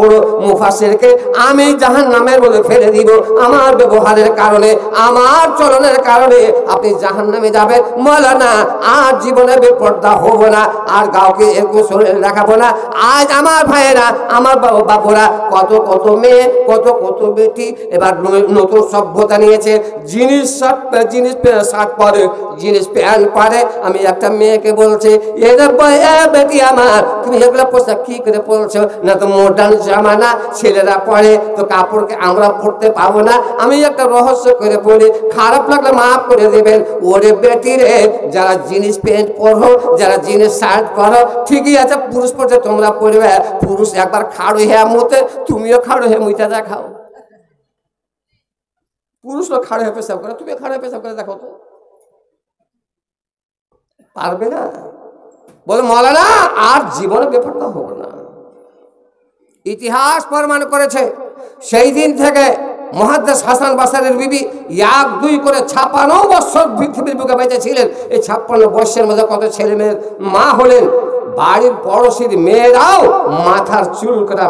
বড় মুফাসসিরকে আমি জাহান্নামের মধ্যে ফেলে দিব আমার ব্যবহারের কারণে, আমার চলনের কারণে আপনি জাহান্নামে যাবেন। মাওলানা আর জীবনে বেপরদা হব না, আর কাউকে এরকম শরীর দেখাবো না। আজ আমার ভাইয়েরা, আমার বাবুরা, কত কত মেয়ে, কত কত বেটি এবার নতুন সভ্যতা নিয়েছে। জিনিস শার্ট পরে, জিনিস প্যান্ট পরে। আমি একটা মেয়েকে বলছি, এ বেটি আমার, তুমি এগুলো পোশাক কি করে পরছো? না তো মডার্ন জামানা, ছেলেরা পরে তো কাপড়কে আমরা পরতে পারবো না। আমি একটা রহস্য করে বলি, খারাপ লাগলে মাফ করে দেবেন। ওরে বেটি রে, যারা জিনিস প্যান্ট পরো, যারা জিনিস শার্ট পরো, ঠিকই আছে, পুরুষ পড়ছে তোমরা পড়বে। পুরুষ একবার খাড়ো হ্যাঁ মুতে, তুমিও খাড়ো হ্যাঁ মুইতে দেখাও। পুরুষরা খাড়ো হয়ে পেশাব করে, তুমি খাড়ো হয়ে পেশাব করে দেখো তো, পারবে না? বলে মাওলানা আর জীবনে বেপরদা হবে না। ইতিহাস প্রমাণ করেছে সেই দিন থেকে মুহাদ্দিস হাসান বাসারির বিবি 1-2 করে 56 বছর পৃথিবীর বুকে বেঁচে ছিলেন। এই 56 বছরের মধ্যে কত ছেলে মেয়ের মা হলেন। বাড়ির পড়োশির মেয়েরাও মাথার চুল কাটা,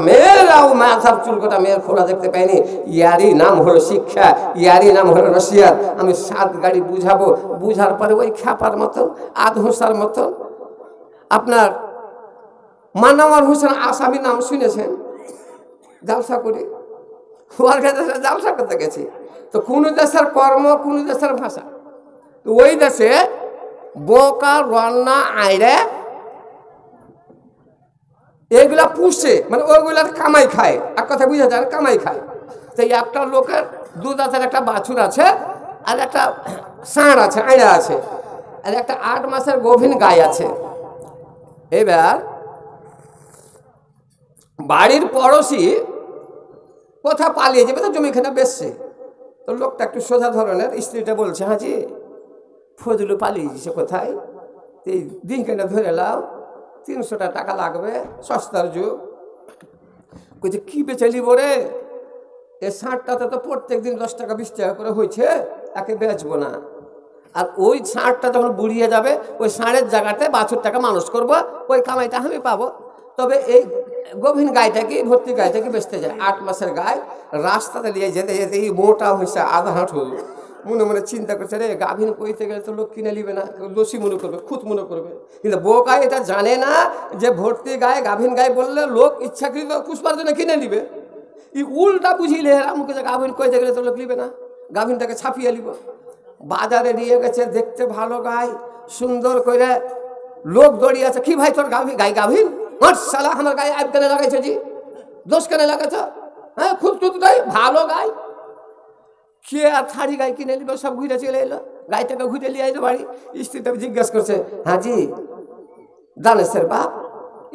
মেয়ের খোলা দেখতে পায়নি। ইয়ারই নাম হলো শিক্ষা, ইয়ারই নাম হলো নসিহত। আমি 7 গাড়ি বুঝাবো, বুঝার পরে ওই খ্যাপার মতন, আধহুসার মতন। আপনার মানাওয়ার হোসেন আসামি নাম শুনেছেন? জালসা করে, ওর কাছে জালসা করতে গেছি। তো কোন দেশের কর্ম, কোন দেশের ভাষা। তো ওই দেশে বোকা, রান্না, আইরে এগুলা পুষে, মানে ওইগুলার কামাই খায়। এক কথা বুঝা যায়, কামাই খায়। তো একটা লোকের 2 দাঁতের একটা বাছুর আছে, আর একটা ষাঁড় আছে, আইড়া আছে, আর একটা 8 মাসের গভীর গাই আছে। এবার বাড়ির পড়োশি কোথা পালিয়ে যাবে, তো জমিখানে বেচছে। তো লোকটা একটু সোজা ধরনের, স্ত্রীটা বলছে, হাজি ফজলু পালিয়ে গেছে কোথায়, এই দিনখানে ধরে লাও, 300 টাকা লাগবে, সস্তার যুগ। কইছে কি বেচালি বরে, এ ষাঁড়টাতে তো প্রত্যেক দিন 10 টাকা 20 টাকা করে হয়েছে, একে বেচবো না। আর ওই ষাঁড়টা যখন বুড়িয়ে যাবে, ওই ষাঁড়ের জায়গাতে বাছুরটাকে মানুষ করবো, ওই কামাইটা আমি পাবো। তবে এই গভীর গাইটাকে, ভর্তি গাইটাকে বেচতে যায়। 8 মাসের গায়ে রাস্তাতে নিয়ে যেতে যেতে এই মোটা হয়েছে, আধা হাঁটু। মনে মনে চিন্তা করছে, রে গাভীন কইতে গেলে তো লোক কিনে নিবে না, দোষী মনে করবে, খুঁত মনে করবে। কিন্তু বোকা এটা জানে না যে ভর্তি গায়ে, গাভীন গায়ে বললে লোক ইচ্ছাকৃত পুষ্পার জন্য কিনে নিবে। ই উল্টা বুঝিলে মুখে যে গাভীন কইতে গেলে তো লোক নিবে না, গাভীনটাকে ছাপিয়ে নিব। বাজারে নিয়ে গেছে, দেখতে ভালো গাই, সুন্দর করে। লোক দড়িয়ে আছে, কি ভাই তোর গাই গাভীন? শালা আমার গায়ে আইব কেনে লাগাইছো জি, দোষ কেনে লাগাইছ? হ্যাঁ খুব তুত গাই, ভালো গাই। কে আর থাড়ি গাই কিনে নিল, সব ঘুরে চলে এলো, গাইটাকে ঘুরে নিয়ে এলো বাড়ি। স্ত্রীটা জিজ্ঞাসা করছে, হাজি দানেশের বাপ,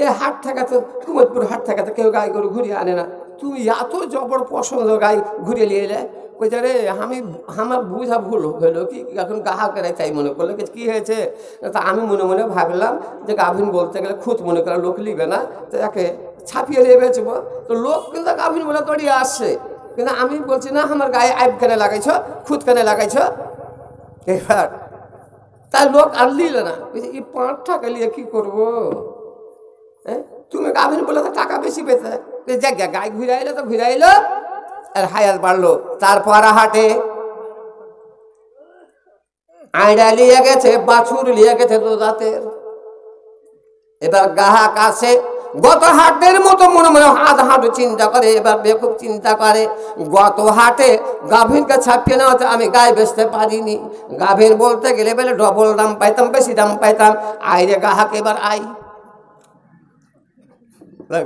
এ হাট থাকা তো, কুমদপুর হাট থাকা তো কেউ গাই গরু ঘুরিয়ে আনে না, তুই এত জবর পছন্দ গাই ঘুরে নিয়ে এলে? কইছে রে আমার বুঝা ভুল হলো, কি এখন গ্রাহকেরা তাই মনে করলো। কি হয়েছে? তা আমি মনে মনে ভাবলাম যে গাভীন বলতে গেলে খুঁত মনে করে লোক লিবে না, তো একে ছাপিয়ে নিয়ে বেচবো। তো লোক কিন্তু গাভীন বলে দড়িয়ে আসছে। কিন্তু আমি বলছি না আমার গায়ে আইব কেনে লাগাইছ, খুদ কেনে লাগাইছ। এবার তার লোক আর নিল না, এই 5 টাকা নিয়ে কি করবো? হ্যাঁ, তুমি গাভিন বলে তো টাকা বেশি পেতে, জায়গা গায়ে ঘুরাইলো তো ঘুরাইলো আর হায়াত বাড়লো। তারপর হাটে আইডা লিয়ে গেছে, বাছুর লিয়ে গেছে দুধাতের। এবার গাহাক আসে, গত হাটের মতো মনে মনে হাঁটু চিন্তা করে, এবার বেকুব চিন্তা করে গত হাটে গাভীরকে ছাপিয়ে নেওয়াতে আমি গায়ে বেচতে পারিনি। গাভীর বলতে গেলে বলে ডবল দাম পাইতাম, বেশি দাম পাইতাম। আইরে গাহাক এবার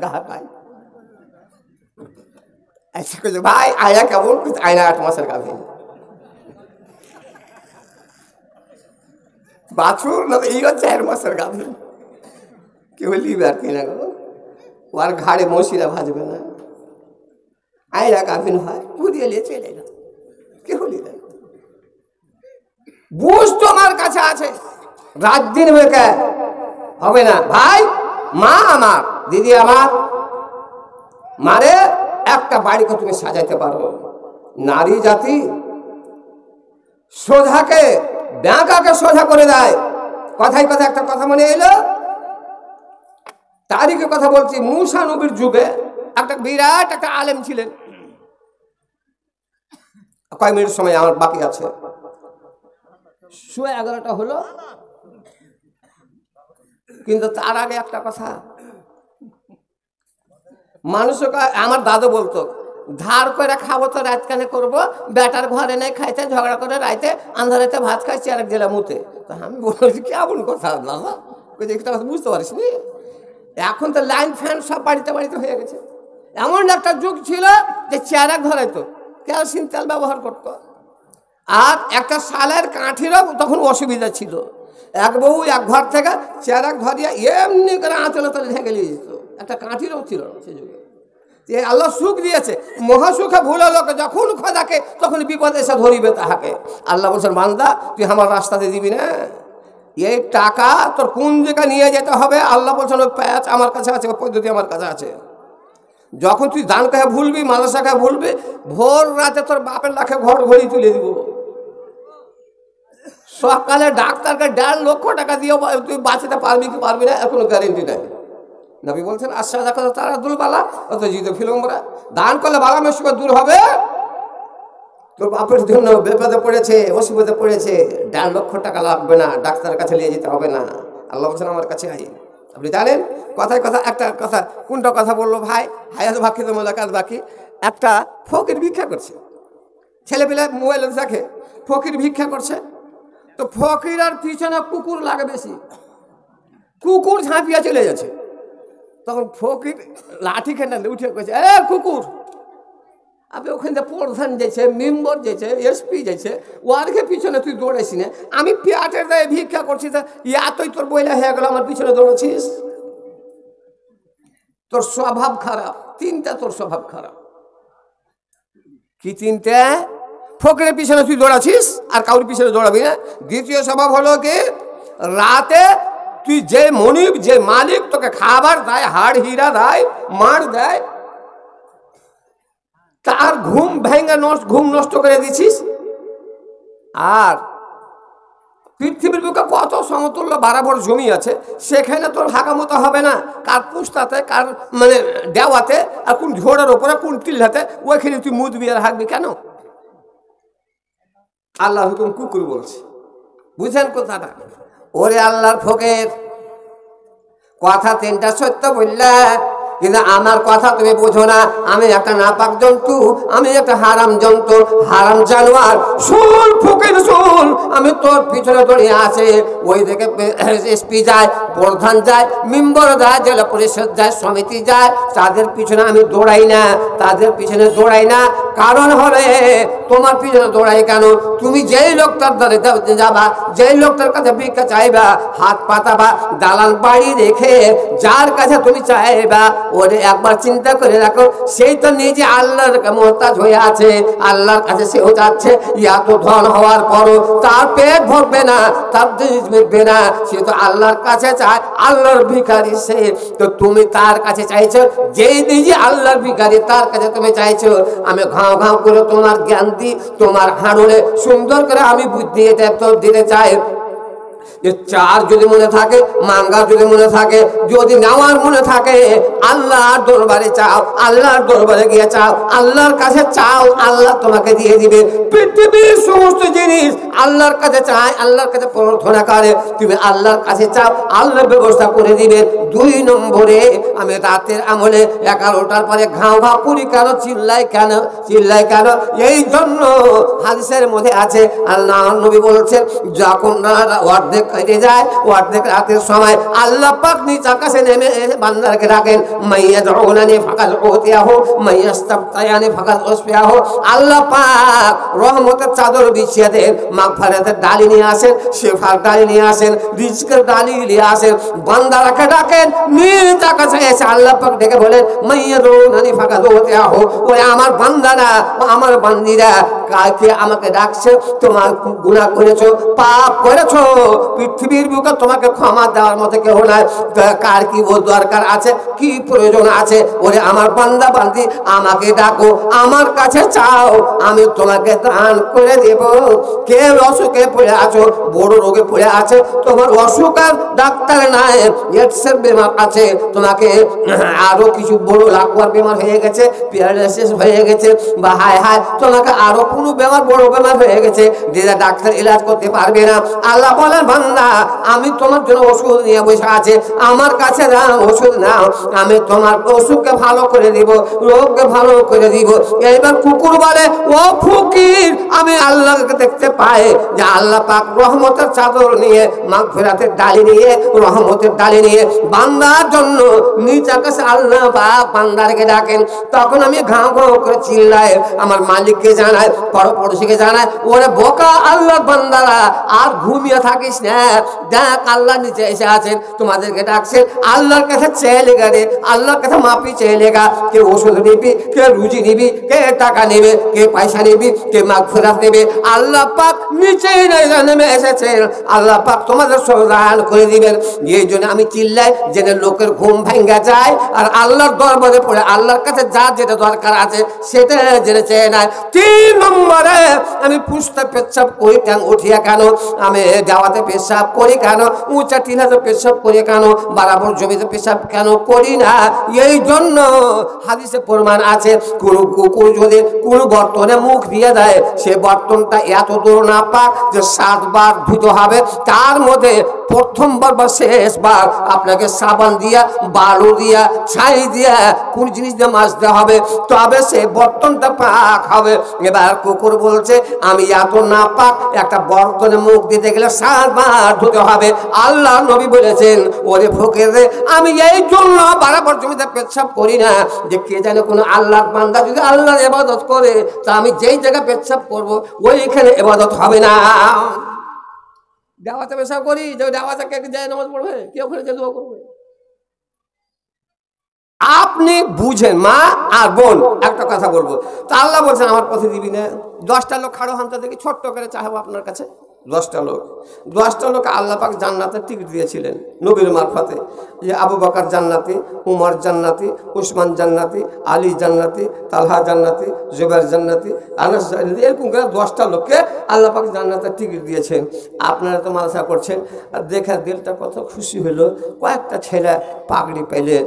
গাহাক ভাই আয়া কেমন? আয়না 8 মাসের গাভীর বাছুর না, এই 4 মাসের গাভীর। কেউ লিবে আর কিনা গো, ওর ঘাড়ে মশিরা ভাজবে না। আয়রা গাভিন হয়, ঘুরিয়ে নিয়ে চলে এলো, কেউ লিবে। বুঝ তোমার কাছে আছে, রাত দিন বেকে হবে না। ভাই মা আমার, দিদি আমার, মারে একটা বাড়িকে তুমি সাজাইতে পারো। নারী জাতি সোজাকে ব্যাঁকাকে সোজা করে দেয়। কথায় কথায় একটা কথা মনে এলো, তারিখের কথা বলছি। মুসা নবীর যুগে একটা বিরাট একটা আলেম ছিলেন। কয় মিনিট সময় আমার বাকি আছে, 11:30 হলো। কিন্তু তার আগে একটা কথা, মানুষকে আমার দাদু বলতো, ধার করে খাবো তো রাত কানে করবো, বেটার ঘরে নেই খাইতে, ঝগড়া করে রাইতে আন্ধারেতে ভাত খাইছি আর এক জেলা মুতে। তা আমি বলছি কেমন কথা দাদা, একটা কথা বুঝতে পারিস নি? এখন তো লাইন ফ্যান সব বাড়িতে বাড়িতে হয়ে গেছে। এমন একটা যুগ ছিল যে চেয়ারে ধরাইতো, কেরোসিন তেল ব্যবহার করতো। আর একটা সালের কাঠিরও তখন অসুবিধা ছিল। এক বউ এক ঘর থেকে চেয়ারে ধরিয়া এমনি করে আঁচলে তলে ঢেকে নিয়ে যেত। একটা কাঠিরও ছিল সে যুগে। যে আল্লাহ সুখ দিয়েছে, মহাসুখে ভুলে লোকে যখন খোঁজাকে তখন বিপদ এসে ধরিবে তাহাকে। আল্লাহ বলছেন বান্দা তুই আমার রাস্তাতে দিবি না, এই টাকা তোর কোন জায়গায় নিয়ে যেতে হবে আল্লাহ বলছেন ওই প্যাচ আমার কাছে আছে, ওই পদ্ধতি আমার কাছে আছে। যখন তুই দান খায় ভুলবি, মাদ্রাসা খায় ভুলবি, ভোর রাতে তোর বাপের লাখে ঘর ঘড়ি তুলে দিব। সকালে ডাক্তারকে 1.5 লক্ষ টাকা দিয়ে তুই বাঁচাতে পারবি কি পারবি না এর কোনো গ্যারেন্টি নাই। নবী বলছেন আশা দেখো তারা দুল বালা অত জিতে ফিলমরা, দান করলে বালা মুসিবত দূর হবে। তোর বাপের জন্য বিপদে পড়েছে, অসুবিধে পড়েছে, 1.5 লক্ষ টাকা লাগবে না, ডাক্তারের কাছে নিয়ে যেতে হবে না। আল্লাহ বলছেন আমার কাছে আই। আপনি জানেন কথায় কথা একটা কথা, কোনটা কথা বললো ভাই, হায়াত বাকি তো মোলাকাত বাকি। একটা ফকির ভিক্ষা করছে, ছেলেপেলে মোবাইলে দেখে ফকির ভিক্ষা করছে, তো ফকির আর পিছনে কুকুর লাগে বেশি, কুকুর ঝাঁপিয়া চলে যাচ্ছে। তখন ফকির লাঠি খেটা উঠে গেছে, এ কুকুর। আপনি ওখান থেকে প্রধান যাইছে, মেম্বার যাইছে, এসপি যাইছে, ওয়ারকে পিছনে তুই দৌড়াইছি না, আমি পেটের দায়ে ভিক্ষা করছি, তা এতই তোর বইলা হয়ে গেল আমার পিছনে দৌড়াচ্ছিস। তোর স্বভাব খারাপ। 3টা তোর স্বভাব খারাপ। কি 3টা? ফকিরের পিছনে তুই দৌড়াচ্ছিস আর কাউর পিছনে দৌড়াবি না। দ্বিতীয় স্বভাব হলো কি, রাতে তুই যে মনিব যে মালিক তোকে খাবার দেয়, হাড় হীরা দেয়, মার দেয়, তার ঘুম ভেঙে ঘুম নষ্ট করে দিছিস। আর পৃথিবীর বুকে কত সমতুল্য বরাবর জমি আছে, সেখানে তোর হাকামতো হবে না কার পুস্তাতে, কার মানে দেওয়াতে, আর কোন ঝোড়ের ওপরে কোন টিল্লাতে, ওইখানে তুই মুদবি আর হাঁকবি কেন? আল্লাহ হুকুম কুকুর বলছে, বুঝেন কথাটা? ওরে আল্লাহর ফকির, কথা 3টা সত্য বললা, কিন্তু আমার কথা তুমি বোঝো না। আমি একটা নাপাক জন্তু, আমি একটা হারাম জন্তু, হারাম জানোয়ার। শুন ফকির শুন, আমি তোর পিছনে দৌড়িয়ে আছে, ওই দিকে এসপি যায়, প্রধান যায়, মেম্বার যায়, জেলা পরিষদ যায়, সমিতি যায়, তাদের পিছনে আমি দৌড়াই না, তাদের পিছনে দৌড়াই না। কারণ হলে তোমার পিছনে দৌড়াই কেন? তুমি যেই লোকটার দ্বারে যাবা, যেই লোকটার কাছে ভিক্ষা চাইবা, হাত পাতাবা, দালান বাড়ি রেখে যার কাছে তুমি চাইবা ওরে একবার চিন্তা করে রাখো, সেই তো নিজে আল্লাহর মোহতাজ হয়ে আছে, আল্লাহর কাছে সেও যাচ্ছে, এত ধন হওয়ার পরও তার পেট ভরবে না, তার জিনিস মিটবে না, সে তো আল্লাহর কাছে চায়, আল্লাহর ভিখারি সে। তো তুমি তার কাছে চাইছো, যেই নিজে আল্লাহর ভিখারি তার কাছে তুমি চাইছো আমি ঘাও ঘাও করে তোমার জ্ঞান দিই, তোমার হাড়ুলে সুন্দর করে আমি বুদ্ধি এটা তো দিতে চাই। চার যদি মনে থাকে, মাঙ্গা যদি মনে থাকে, যদি নেওয়ার মনে থাকে, আল্লাহর দরবারে চাও, আল্লাহর দরবারে গিয়ে চাও, আল্লাহর কাছে চাও, আল্লাহ তোমাকে দিয়ে দিবে। পৃথিবীর সমস্ত জিনিস আল্লাহর কাছে চায়, আল্লাহর কাছে প্রার্থনা করে, তুমি আল্লাহর কাছে চাও, আল্লাহ ব্যবস্থা করে দিবে। 2 নম্বরে আমি রাতের আমলে 11টার পরে ঘাও ঘাও করি কেন, চিল্লাই কেন, চিল্লাই কেন? এই জন্য হাদিসের মধ্যে আছে, আল্লাহ নবী বলছেন যখন অর্ধেক কেটে যায়, অর্ধেক রাতের সময় আল্লাহ পাক নিজ আকাশে নেমে বান্দাকে ডাকেন, মাইয়া দউনানি ফাকাদ উতিয়াহু মাইয়াস্তাবতায়ানি ফাকাদ উসফিয়াহু। আল্লাহ পাক রহমতের চাদর বিছিয়ে দেন, মাগফিরাতের ডালি নিয়ে আসেন, শেফার ডালি নিয়ে আসেন, রিজকের ডালি নিয়ে আসেন, বান্দাকে ডাকেন নিজ আকাশে এসে আল্লাহ পাক ডেকে বলেন, মাইয়া দউনানি ফাকাদ উতিয়াহু। ওরে আমার বান্দারা, আমার বান্দিরা, কাকে আমাকে ডাকছে, তোমার গুনাহ করেছো, পাপ করেছো, পৃথিবীর বুকে তোমাকে ক্ষমা দেওয়ার মতো কেউ নাই, কার কি দরকার আছে, কি প্রয়োজন আছে, ওরে আমার বান্দা বান্দি আমাকে ডাকো, আমার কাছে চাও, আমি তোমাকে দান করে দেব। কে অসুখে পড়ে আছো, বড় রোগে পড়ে আছে, তোমার অসুখ আর ডাক্তার নাই, এডসের বেমার আছে, তোমাকে আরো কিছু বড় লাকুয়ার বেমার হয়ে গেছে, প্যারালাইসিস হয়ে গেছে, বা হায় হায় তোমাকে আরো কোনো বেমার, বড় বেমার হয়ে গেছে, যেটা ডাক্তার ইলাজ করতে পারবে না। আল্লাহ বলেন, বান্দা আমি তোমার জন্য ওষুধ নিয়ে বসে আছে, আমার কাছে নাও, ওষুধ নাও, আমি তোমার অসুখকে ভালো করে দিব, রোগকে ভালো করে দিব। এইবার কুকুর বলে, ও ফকির, আমি আল্লাহকে দেখতে পাই যে আল্লাহ পাক রহমতের চাদর নিয়ে, মাগফিরাতের ডালি নিয়ে, রহমতের ডালি নিয়ে বান্দার জন্য নিজ আকাশে আল্লাহ পাক বান্দারকে ডাকেন। তখন আমি ঘাও ঘাও করে চিল্লাই, আমার মালিককে জানাই, পরপড়শিকে জানাই, ওরে বোকা আল্লাহর বান্দারা, আর ঘুমিয়ে থাকিস না, দেখ আল্লাহ নিচে এসে আছেন, তোমাদেরকে ডাকছেন, আল্লাহর কাছে চেয়ে লেগা রে, আল্লাহর কাছে মাপি চেয়ে লেগা। কে ওষুধ নিবি, কে রুজি নিবি, কে টাকা নেবে, কে পয়সা নিবি, কে মাগফিরাত নেবে, আল্লাহ পাক নিচে নেমে এসেছেন, আল্লাহ পাক তোমাদের সমাধান করে দিবেন। এই জন্য আমি চিল্লাই, যেন লোকের ঘুম ভাঙ্গা যায়, আর আল্লাহর দরবারে পড়ে আল্লাহর কাছে যা যেটা দরকার আছে সেটা জেনে চেয়ে নেয়। 3 নম্বরে আমি পুস্তা পেচ্ছাপ করি ট্যাং উঠিয়া কেন, আমি দেওয়াতে পেশাব করি কেন, উঁচা টিলাতে পেশাব করি কেন, বরাবর জমিতে পেশাব কেন করি না? এই জন্য হাদিসে প্রমাণ আছে, কোন কুকুর যদি কোন বর্তনে মুখ দিয়ে দেয়, সে বর্তনটা এত দূর না পাক যে 7 বার ধুতে হবে, তার মধ্যে প্রথমবার বা শেষবার আপনাকে সাবান দিয়া, বালু দিয়া, ছাই দিয়া, কোন জিনিস দিয়ে মাজতে হবে, তবে সে বর্তনটা পাক হবে। এবার কুকুর বলছে, আমি এত না পাক, একটা বর্তনে মুখ দিতে গেলে 7 বার ধুতে হবে। আল্লাহ নবী বলেছেন, ওরে ফকির রে, আমি এই জন্য বরাবর জমিতে পেচ্ছাব করি না, যে কে জানে কোনো আল্লাহর বান্দা যদি আল্লাহর ইবাদত করে, তা আমি যেই জায়গায় পেচ্ছাব করব ওইখানে ইবাদত হবে না। দেওয়াতে পেশাব করি, যে দেওয়াতে কে যায় নামাজ পড়বে, কে ওখানে যে দোয়া করবে? আপনি বুঝেন। মা আর বোন, একটা কথা বলবো, তো আল্লাহ বলছেন আমার পথে দিবি না। 10টা লোক খাড়ো হানতে দেখি, ছোট্ট করে চাহাবো আপনার কাছে, 10টা লোক আল্লাহ পাক জান্নাতের টিকিট দিয়েছিলেন নবীর মারফতে, যে আবু বকর জান্নাতি, উমর জান্নাতি, উসমান জান্নাতি, আলী জান্নাতি, তালহা জান্নাতি, জুবাইর জান্নাতি, আনাস জান্নাতি, এরকম করে 10টা লোককে আল্লাহ পাক জান্নাতের টিকিট দিয়েছেন। আপনারা তো মালসা করছেন, আর দেখে দিলটা কত খুশি হলো। কয়েকটা ছেলে পাগড়ি পেলে,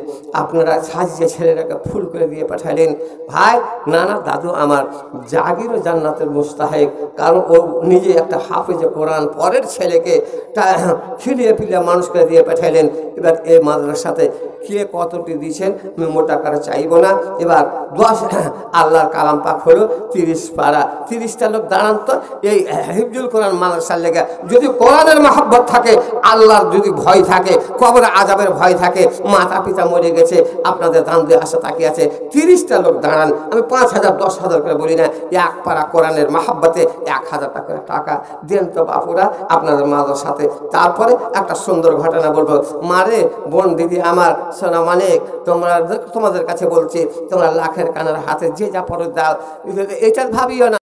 আপনারা সাজিয়ে ছেলেটাকে ফুল করে দিয়ে পাঠালেন। ভাই, নানা দাদু আমার জাগিরও জান্নাতের মুস্তাহিক, কারণ ও নিজে একটা হাফেজে কোরআন, পরের ছেলেকে খিলিয়ে পিলিয়ে মানুষ করে দিয়ে পাঠালেন। এবার এই মাদ্রাসাতে কে কতটি দিয়েছেন আমি মোটা করে চাইব না। এবার 10 আল্লাহর কালাম পাক হলো 30 পারা, 30টা লোক দাঁড়ান তো এই হিফজুল কোরআন মাদ্রাসার লেগে। যদি কোরআনের মহব্বত থাকে, আল্লাহর যদি ভয় থাকে, কবরে আযাবের ভয় থাকে, মাতা পিতা মরে গেছে, আপনাদের দান দিয়ে আশা তাকিয়ে আছে, 30টা লোক দাঁড়ান। আমি 5,000 10,000 করে বলি না, 1 পারা কোরআনের মহব্বতে 1,000 টাকা দেন তো তো বাপুরা আপনাদের মাদের সাথে। তারপরে একটা সুন্দর ঘটনা বলবো। মারে বোন দিদি আমার সোনা মানিক, তোমাদের কাছে বলছি, তোমরা লাখের কানের হাতে যে যা পরে দাও, এটা ভাবিও না।